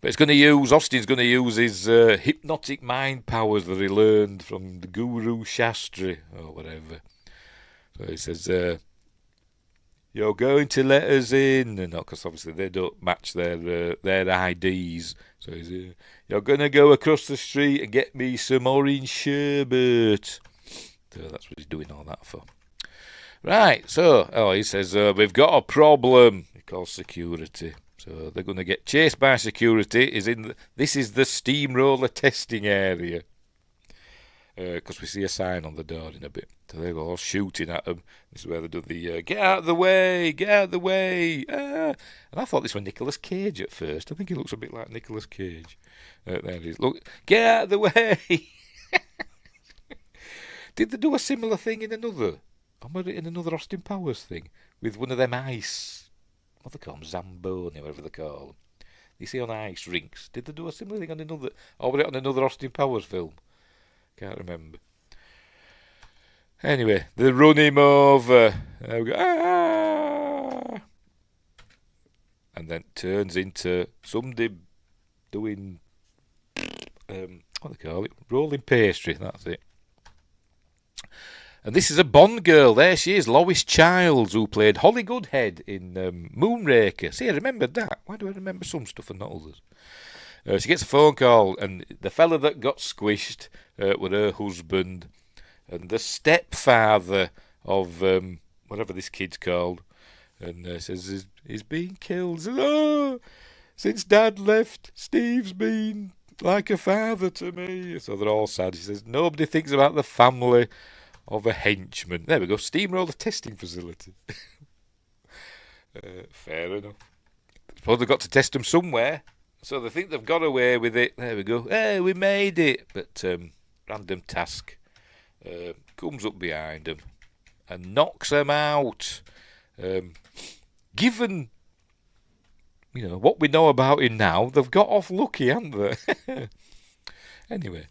it's going to use, Austin's going to use his hypnotic mind powers that he learned from the Guru Shastri or whatever. So he says, you're going to let us in, and because obviously they don't match their IDs. So he's, you're going to go across the street and get me some orange sherbet. So that's what he's doing all that for. Right, so, he says, we've got a problem. He calls security. So they're going to get chased by security. This is the steamroller testing area. Because we see a sign on the door in a bit. So they're all shooting at them. This is where they do the, get out of the way, get out of the way. And I thought this was Nicolas Cage at first. I think he looks a bit like Nicolas Cage. There he is. Look, get out of the way. Did they do a similar thing in another Austin Powers thing? With one of them ice, what they call them, Zamboni, whatever they call them. You see on ice rinks. Did they do a similar thing on another, or was it on another Austin Powers film? Can't remember. Anyway, they run him over. There we go. Ah! And then turns into somebody doing, what they call it? Rolling pastry, that's it. And this is a Bond girl. There she is, Lois Childs, who played Holly Goodhead in Moonraker. See, I remembered that. Why do I remember some stuff and not others? She gets a phone call, and the fella that got squished was her husband, and the stepfather of whatever this kid's called, and says he's been killed. Says, oh, since Dad left, Steve's been like a father to me. So they're all sad. She says nobody thinks about the family of a henchman. There we go, steamroller testing facility. Fair enough. I suppose they've got to test them somewhere. So they think they've got away with it. There we go. Hey, we made it. But random task comes up behind them and knocks them out. Given, what we know about him now, they've got off lucky, haven't they? Anyway,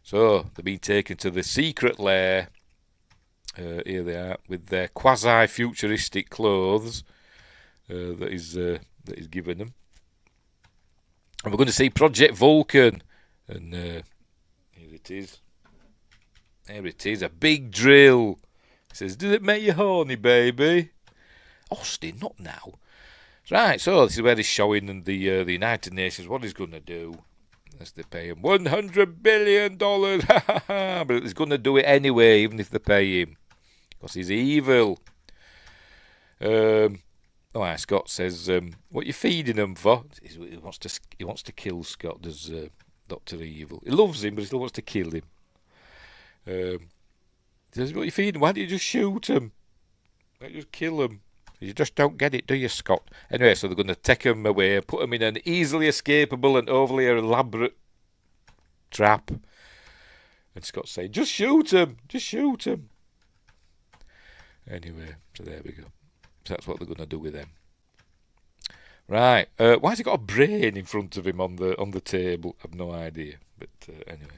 so they've been taken to the secret lair. Here they are with their quasi-futuristic clothes that is given them. And we're going to see Project Vulcan. And here it is. There it is, a big drill. It says, did it make you horny, baby? Austin, not now. Right, so this is where he's showing the United Nations what he's going to do. As they pay him $100 billion. But he's going to do it anyway, even if they pay him. Because he's evil. Scott says, what are you feeding him for? He wants to kill Scott, does Dr. Evil. He loves him, but he still wants to kill him. He says, what are you feeding? Why don't you just shoot him? Why don't you just kill him? You just don't get it, do you, Scott? Anyway, so they're going to take him away and put him in an easily escapable and overly elaborate trap. And Scott's saying, just shoot him, just shoot him. Anyway, so there we go. So that's what they're going to do with them. Right, why has he got a brain in front of him on the table? I've no idea, but anyway.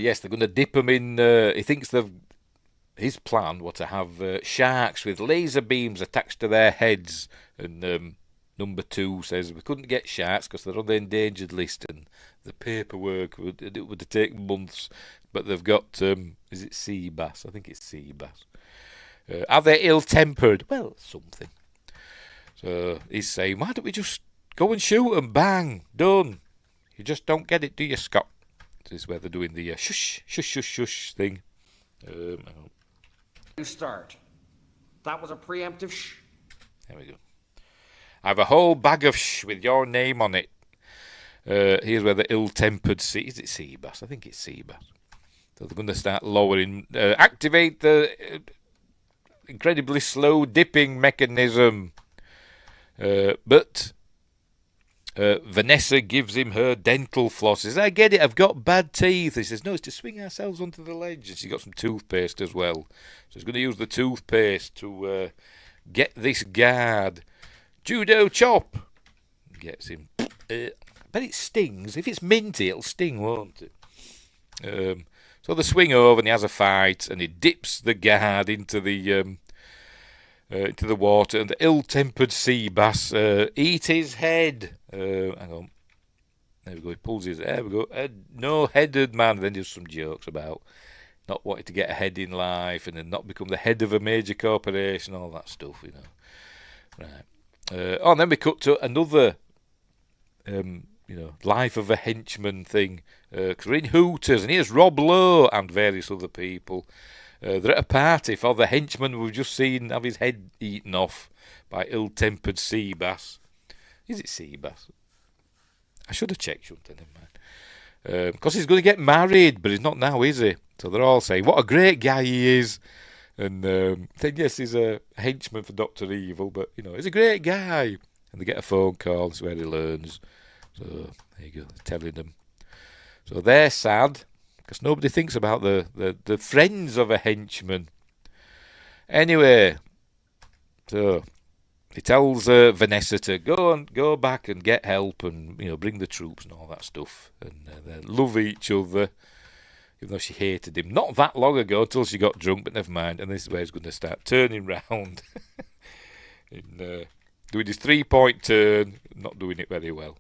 Yes, they're going to dip them in. He thinks his plan was to have sharks with laser beams attached to their heads. And number 2 says we couldn't get sharks because they're on the endangered list, and the paperwork would take months. But they've got is it sea bass? I think it's sea bass. Are they ill-tempered? Well, something. So he's saying, why don't we just go and shoot them? Bang, done. You just don't get it, do you, Scott? This is where they're doing the shush, shush, shush, shush thing. You start. That was a preemptive shh. There we go. I have a whole bag of shh with your name on it. Here's where the ill-tempered sea... Is it sea bass? I think it's sea bass. So they're going to start lowering... activate the incredibly slow dipping mechanism. But Vanessa gives him her dental floss. He says, I get it, I've got bad teeth. He says, no, it's to swing ourselves onto the ledge. And she's got some toothpaste as well. So he's going to use the toothpaste to get this guard. Judo chop. Gets him. But it stings. If it's minty, it'll sting, won't it? So they swing over and he has a fight and he dips the guard into the water, and the ill-tempered sea bass eat his head. Hang on. There we go. He pulls his. There we go. No-headed man. Then there's some jokes about not wanting to get ahead in life and then not become the head of a major corporation, all that stuff, you know. Right. And then we cut to another, life of a henchman thing. Because we're in Hooters, and here's Rob Lowe and various other people. They're at a party for the henchman we've just seen have his head eaten off by ill-tempered sea bass. Is it sea bass? I should have checked, shouldn't I? Never mind. Because he's going to get married, but he's not now, is he? So they're all saying, what a great guy he is. And then, yes, he's a henchman for Dr. Evil, but, he's a great guy. And they get a phone call, that's where he learns. So, there you go, telling them. So they're sad, because nobody thinks about the friends of a henchman. Anyway, so he tells Vanessa to go back and get help and bring the troops and all that stuff, and they love each other, even though she hated him not that long ago until she got drunk. But never mind. And this is where he's going to start turning round, and doing his 3-point turn, not doing it very well.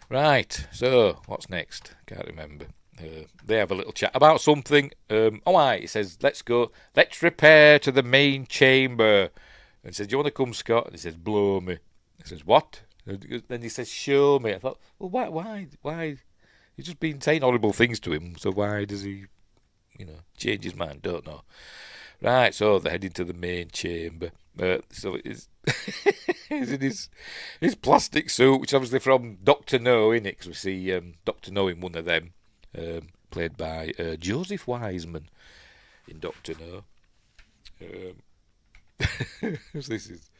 Right, so what's next? Can't remember. They have a little chat about something. He says, let's repair to the main chamber. And he says, do you want to come, Scott? And he says, blow me. He says, what? Then he says, show me. I thought, well, why? He's just been saying horrible things to him, so why does he, change his mind? Don't know. Right, so they're heading to the main chamber. So it's he's in his plastic suit, which is obviously from Dr. No, innit? Because we see Dr. No in one of them, played by Joseph Wiseman in Dr. No. This is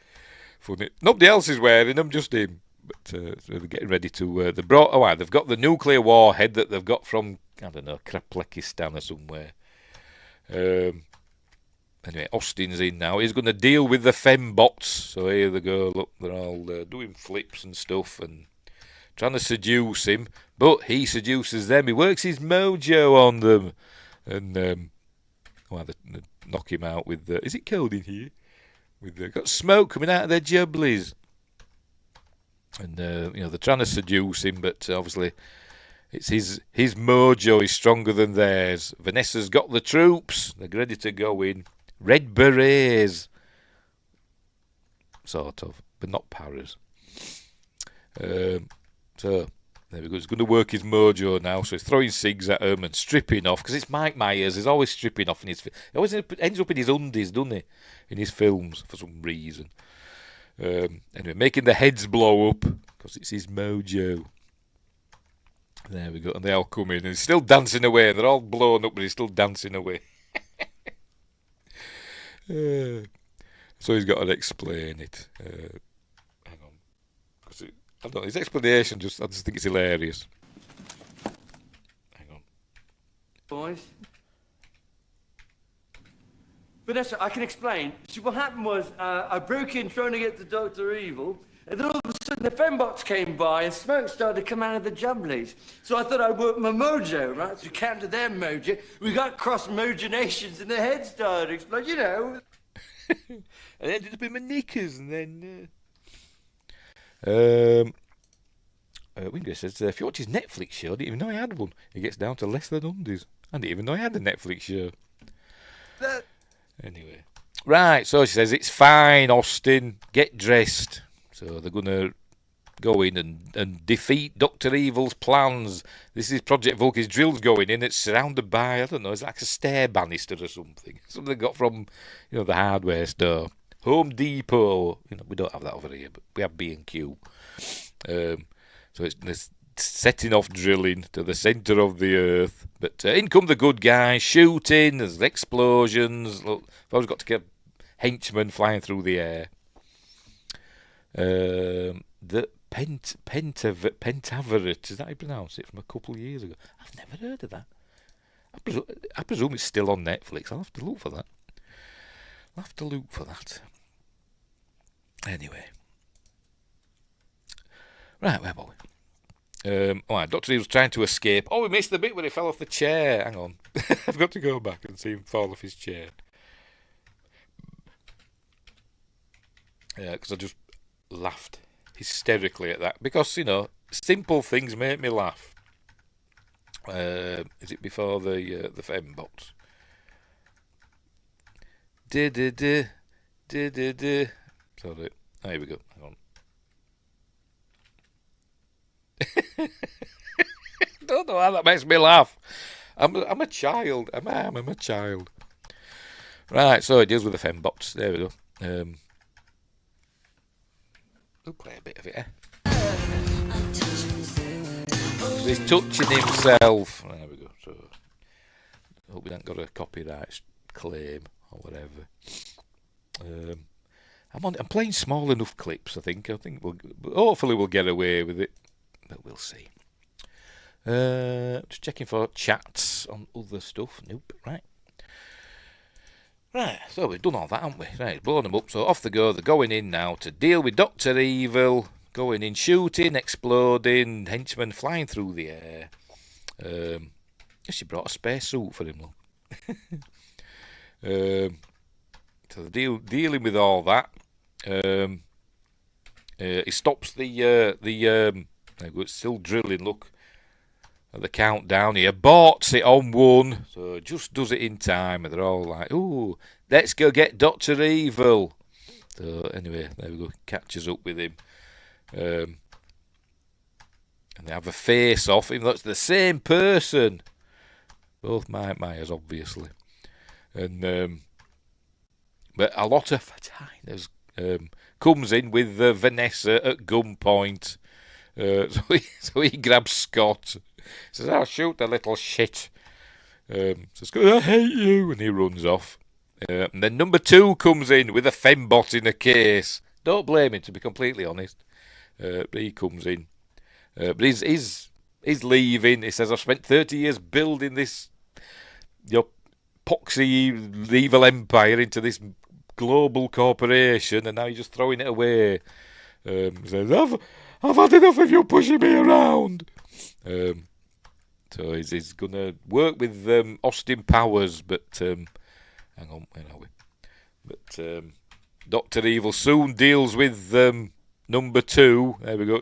funny. Nobody else is wearing them, just him. But so they're getting ready to. They've got the nuclear warhead that they've got from, I don't know, Kraplekistan or somewhere. Anyway, Austin's in now. He's going to deal with the fembots. So here they go. Look, they're all doing flips and stuff and trying to seduce him. But he seduces them. He works his mojo on them. And they knock him out with... is it cold in here? Got smoke coming out of their jubblies. And, they're trying to seduce him, but obviously... It's his mojo is stronger than theirs. Vanessa's got the troops. They're ready to go in. Red berets. Sort of. But not paras. So, there we go. He's going to work his mojo now. So he's throwing cigs at him and stripping off. Because it's Mike Myers. He's always stripping off in his... He always ends up in his undies, doesn't he? In his films, for some reason. Anyway, making the heads blow up. Because it's his mojo. There we go. And they all come in. And he's still dancing away. They're all blown up, but he's still dancing away. So he's got to explain it. Hang on. I don't know. His explanation, I just think it's hilarious. Hang on. Boys? Vanessa, I can explain. See, what happened was, I broke in trying to get to Dr. Evil, and then all of a sudden the fembots came by and smoke started to come out of the jumblies. So I thought I'd work my mojo, right? So counter their mojo. We got cross-moginations and the head started exploding, And it ended up in my knickers, and then... Winger says, if you watch his Netflix show, I didn't even know he had one. He gets down to less than undies. I didn't even know he had a Netflix show. Anyway. Right, so she says, it's fine, Austin. Get dressed. So they're going to go in and defeat Dr. Evil's plans. This is Project Vulcan. His drill's going in. It's surrounded by, I don't know, it's like a stair banister or something. Something they got from, the hardware store. Home Depot. We don't have that over here, but we have B&Q. So it's setting off drilling to the centre of the earth. But in come the good guys, shooting, there's explosions. Look, I've always got to get henchmen flying through the air. the Pentaveret, is that how you pronounce it, from a couple of years ago. I've never heard of that. I presume it's still on Netflix. I'll have to look for that. Anyway. Right, where were we? Alright, Dr. Evil's trying to escape. Oh, we missed the bit where he fell off the chair. Hang on. I've got to go back and see him fall off his chair. Because I just laughed hysterically at that. Because, simple things make me laugh. Is it before the fembots? Sorry. Oh, here we go. Hang on. Don't know how that makes me laugh. I'm a child. I'm a child. Right, so it deals with the fembots. There we go. We'll play a bit of it, eh? He's touching himself. There we go. So, I hope we haven't got a copyright claim or whatever. I'm playing small enough clips. I think hopefully we'll get away with it, but we'll see. Just checking for chats on other stuff. Nope. Right, so we've done all that, haven't we? Right, blown them up, so off they go. They're going in now to deal with Dr. Evil. Going in, shooting, exploding, henchmen flying through the air. She brought a spare suit for him, look. So they're dealing with all that. He stops it's still drilling, look. At the countdown, he aborts it on one, so just does it in time, and they're all like, ooh, let's go get Dr. Evil. So anyway, there we go, catches up with him. And they have a face-off, even though it's the same person. Both Mike Myers, obviously. And but a lot of vaginas comes in with Vanessa at gunpoint. So he grabs Scott. Says, "I'll shoot the little shit." Says, "I hate you," and he runs off. And then number 2 comes in with a fembot in a case. Don't blame him, to be completely honest. But he comes in. But he's leaving. He says, "I've spent 30 years building this poxy evil empire into this global corporation, and now you're just throwing it away." He says, I've had enough of you pushing me around. So he's going to work with Austin Powers, but hang on, where are we? But Dr. Evil soon deals with number 2. There we go.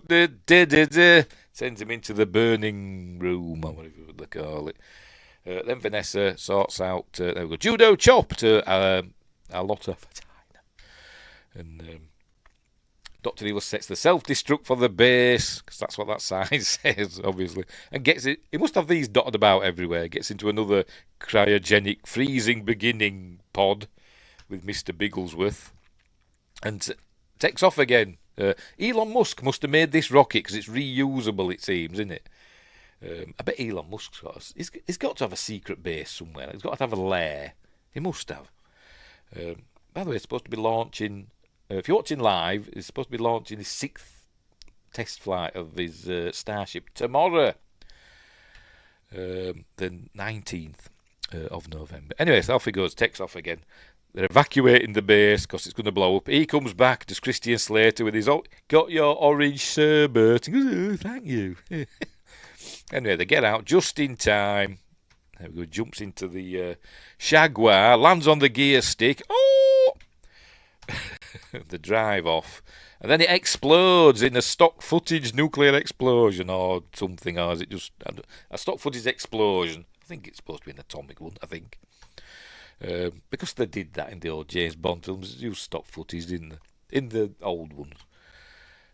Sends him into the burning room, or whatever they call it. Then Vanessa sorts out, there we go, judo chop to a lot of vagina. And Dr. Evil sets the self-destruct for the base, because that's what that sign says, obviously, and gets it. He must have these dotted about everywhere. Gets into another cryogenic freezing beginning pod with Mr. Bigglesworth, and takes off again. Elon Musk must have made this rocket because it's reusable, it seems, isn't it? I bet Elon Musk's he's got to have a secret base somewhere. He's got to have a lair. He must have. By the way, it's supposed to be launching. If you're watching live, it's supposed to be launching his 6th test flight of his Starship tomorrow, the 19th of November. Anyway, so off he goes, takes off again. They're evacuating the base because it's going to blow up. He comes back, does Christian Slater with his, got your orange sherbet. He goes, "Oh, thank you." Anyway, they get out just in time. There we go, jumps into the Jaguar, lands on the gear stick. Oh! The drive off, and then it explodes in a stock footage nuclear explosion or something, or is it just a stock footage explosion? I think it's supposed to be an atomic one, I think, because they did that in the old James Bond films. They used stock footage in the old ones.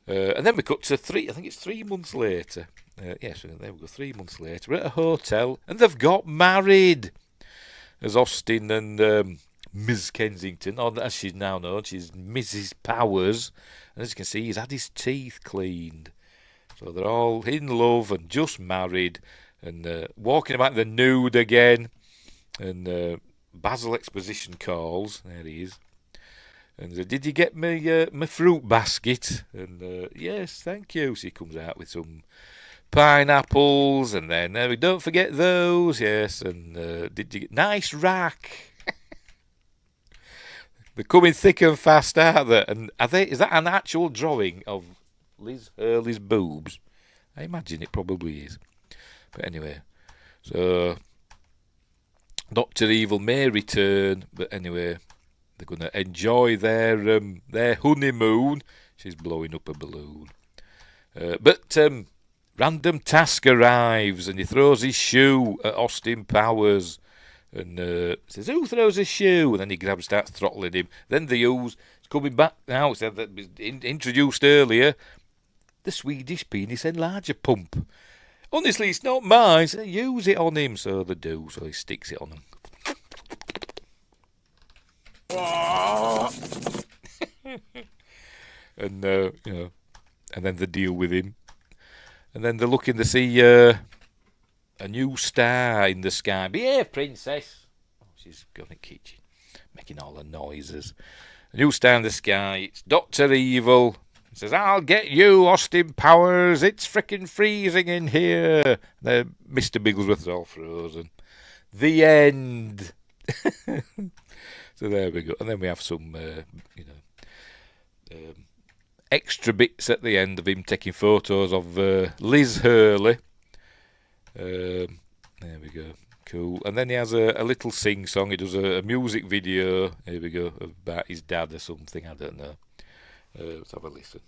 And then we cut to 3 months later. Yes, there we go, 3 months later, we're at a hotel, and they've got married as Austin and Ms. Kensington, or as she's now known, she's Mrs. Powers. And as you can see, he's had his teeth cleaned. So they're all in love and just married, and walking about the nude again. And Basil Exposition calls. There he is. And said, did you get me my fruit basket? And yes, thank you. So he comes out with some pineapples, and then don't forget those. Yes, and did you get nice rack? They're coming thick and fast, aren't they? And is that an actual drawing of Liz Hurley's boobs? I imagine it probably is. But anyway, so Dr. Evil may return, but anyway, they're going to enjoy their honeymoon. She's blowing up a balloon. But random task arrives, and he throws his shoe at Austin Powers. And says, who throws a shoe? And then he starts throttling him. Then the ooze is coming back now. Said that was introduced earlier. The Swedish penis enlarger pump. Honestly, it's not mine. So use it on him. So they do. So he sticks it on him. And and then they deal with him. And then they're looking to see a new star in the sky. Behave, princess. Oh, she's gone in the kitchen, making all the noises. A new star in the sky. It's Dr. Evil. He says, I'll get you, Austin Powers. It's frickin' freezing in here. Mr. Bigglesworth's all frozen. The end. So there we go. And then we have some, extra bits at the end of him taking photos of Liz Hurley. There we go. Cool. And then he has a little sing-song. He does a music video. Here we go. About his dad or something. I don't know. Let's have a listen.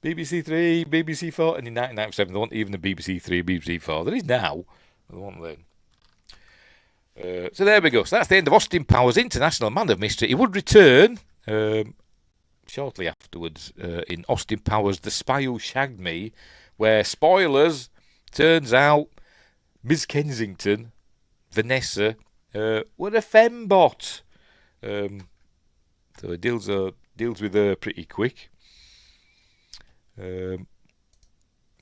BBC 3, BBC 4, and in 1997 there wasn't even a BBC 3, BBC 4. There is now. There wasn't then. So there we go. So that's the end of Austin Powers, International Man of Mystery. He would return shortly afterwards in Austin Powers, The Spy Who Shagged Me, where, spoilers, turns out Miss Kensington, Vanessa, were a fembot. So it deals with her pretty quick.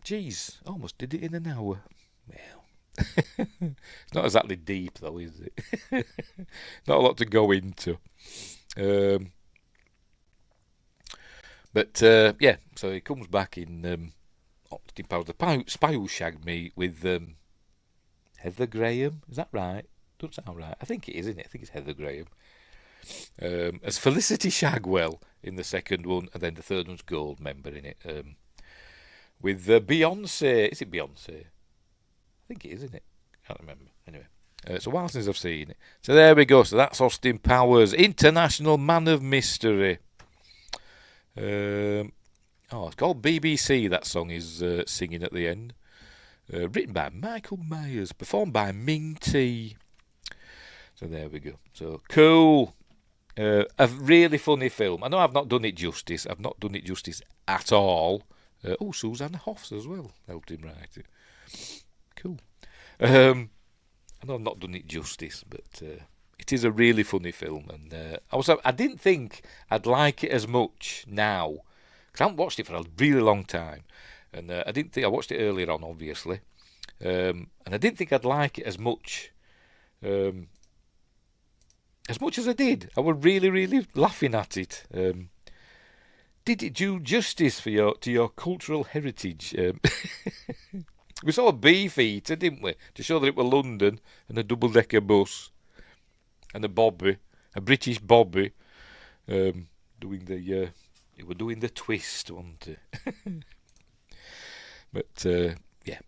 Geez, almost did it in an hour. Well, it's not exactly deep though, is it? Not a lot to go into. But yeah, so he comes back in Austin Powers, The Spy Who Shagged Me, with Heather Graham. Is that right? Doesn't sound right. I think it is, isn't it? I think it's Heather Graham. As Felicity Shagwell in the second one, and then the third one's Gold member in it. With Beyonce. Is it Beyonce? I think it is, isn't it? Can't remember. Anyway, it's a while since I've seen it. So there we go. So that's Austin Powers, International Man of Mystery. It's called BBC. That song is singing at the end. Written by Michael Myers, performed by Ming T. So there we go. So cool. A really funny film. I know I've not done it justice. I've not done it justice at all. Susanna Hoffs as well helped him write it. Cool. I know I've not done it justice, but it is a really funny film. And I didn't think I'd like it as much now, because I haven't watched it for a really long time. And I didn't think I watched it earlier on, obviously. And I didn't think I'd like it as much. As much as I did. I was really, really laughing at it. Did it do justice to your cultural heritage? We saw a beefeater, didn't we? To show that it was London, and a double-decker bus, and a British bobby, doing the twist, wasn't it? But yeah.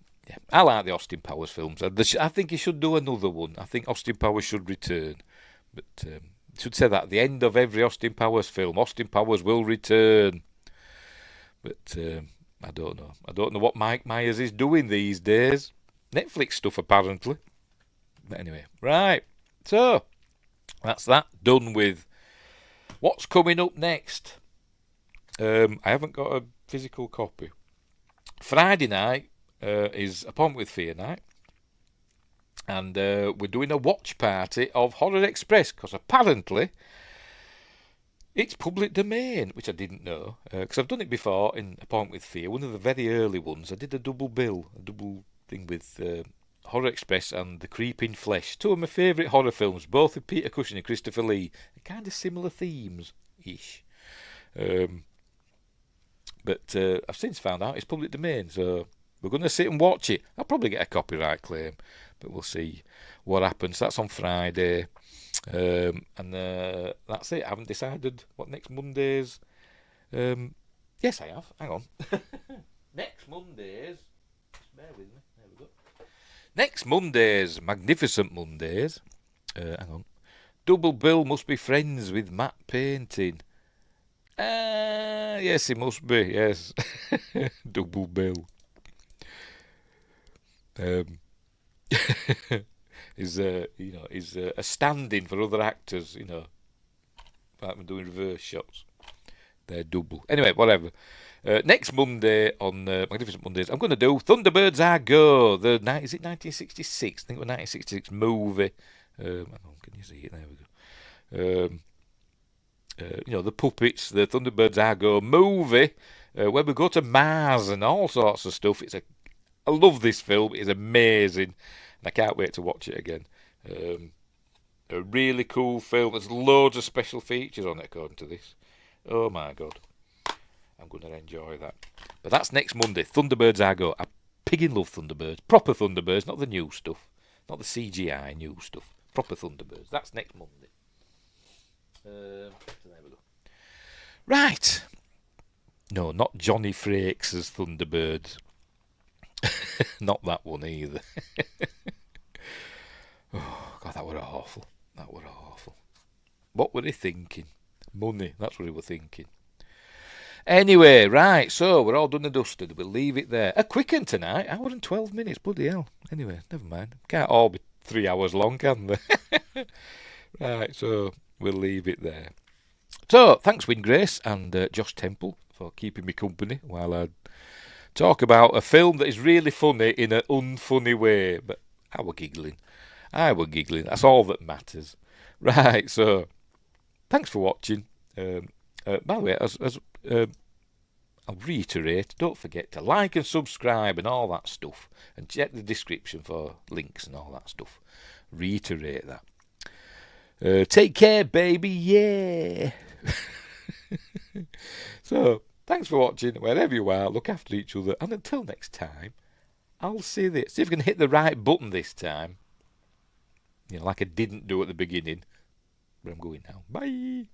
I like the Austin Powers films. I think he should do another one. I think Austin Powers should return. But should say that at the end of every Austin Powers film, Austin Powers will return. But I don't know. I don't know what Mike Myers is doing these days. Netflix stuff, apparently. But anyway, right. So, that's that done with. What's coming up next? I haven't got a physical copy. Friday night is Appointment with Fear night. And we're doing a watch party of Horror Express, because apparently it's public domain, which I didn't know, because I've done it before in Appointment with Fear, one of the very early ones. I did a double bill, a double thing with Horror Express and The Creeping Flesh. Two of my favourite horror films, both with Peter Cushing and Christopher Lee. Kind of similar themes-ish. But I've since found out it's public domain, so we're going to sit and watch it. I'll probably get a copyright claim, but we'll see what happens. That's on Friday. And that's it. I haven't decided what next Monday's. Yes, I have. Hang on. Next Monday's. Bear with me. There we go. Next Monday's, Magnificent Mondays. Hang on. Double Bill must be friends with Matt Painting. Yes, he must be. Yes, Double Bill. Is a stand-in for other actors. Like doing reverse shots. They're double. Anyway, whatever. Next Monday on Magnificent Mondays, I'm going to do Thunderbirds I Go. Is it 1966? I think it was 1966 movie. Hang on, can you see it? There we go. The puppets, the Thunderbirds I Go movie, where we go to Mars and all sorts of stuff. I love this film. It's amazing, and I can't wait to watch it again. A really cool film. There's loads of special features on it, according to this. Oh my god, I'm going to enjoy that. But that's next Monday. Thunderbirds I Go. I piggin' love Thunderbirds. Proper Thunderbirds, not the new stuff, not the CGI new stuff. Proper Thunderbirds. That's next Monday. So there we go. Right. No, not Johnny Frakes' Thunderbirds. Not that one either. Oh, God, that were awful. That were awful. What were they thinking? Money, that's what they were thinking. Anyway, right, so we're all done and dusted. We'll leave it there. A quick one tonight. Hour and 12 minutes, bloody hell. Anyway, never mind. Can't all be 3 hours long, can they? Right, so we'll leave it there. So, thanks Wyngrace and Josh Temple for keeping me company while I talk about a film that is really funny in an unfunny way. But I were giggling. That's all that matters. Right, so thanks for watching. By the way, I'll reiterate, don't forget to like and subscribe and all that stuff. And check the description for links and all that stuff. Reiterate that. Take care, baby, yeah. So, thanks for watching. Wherever you are, look after each other. And until next time, I'll see this. See if I can hit the right button this time. Like I didn't do at the beginning. But I'm going now. Bye.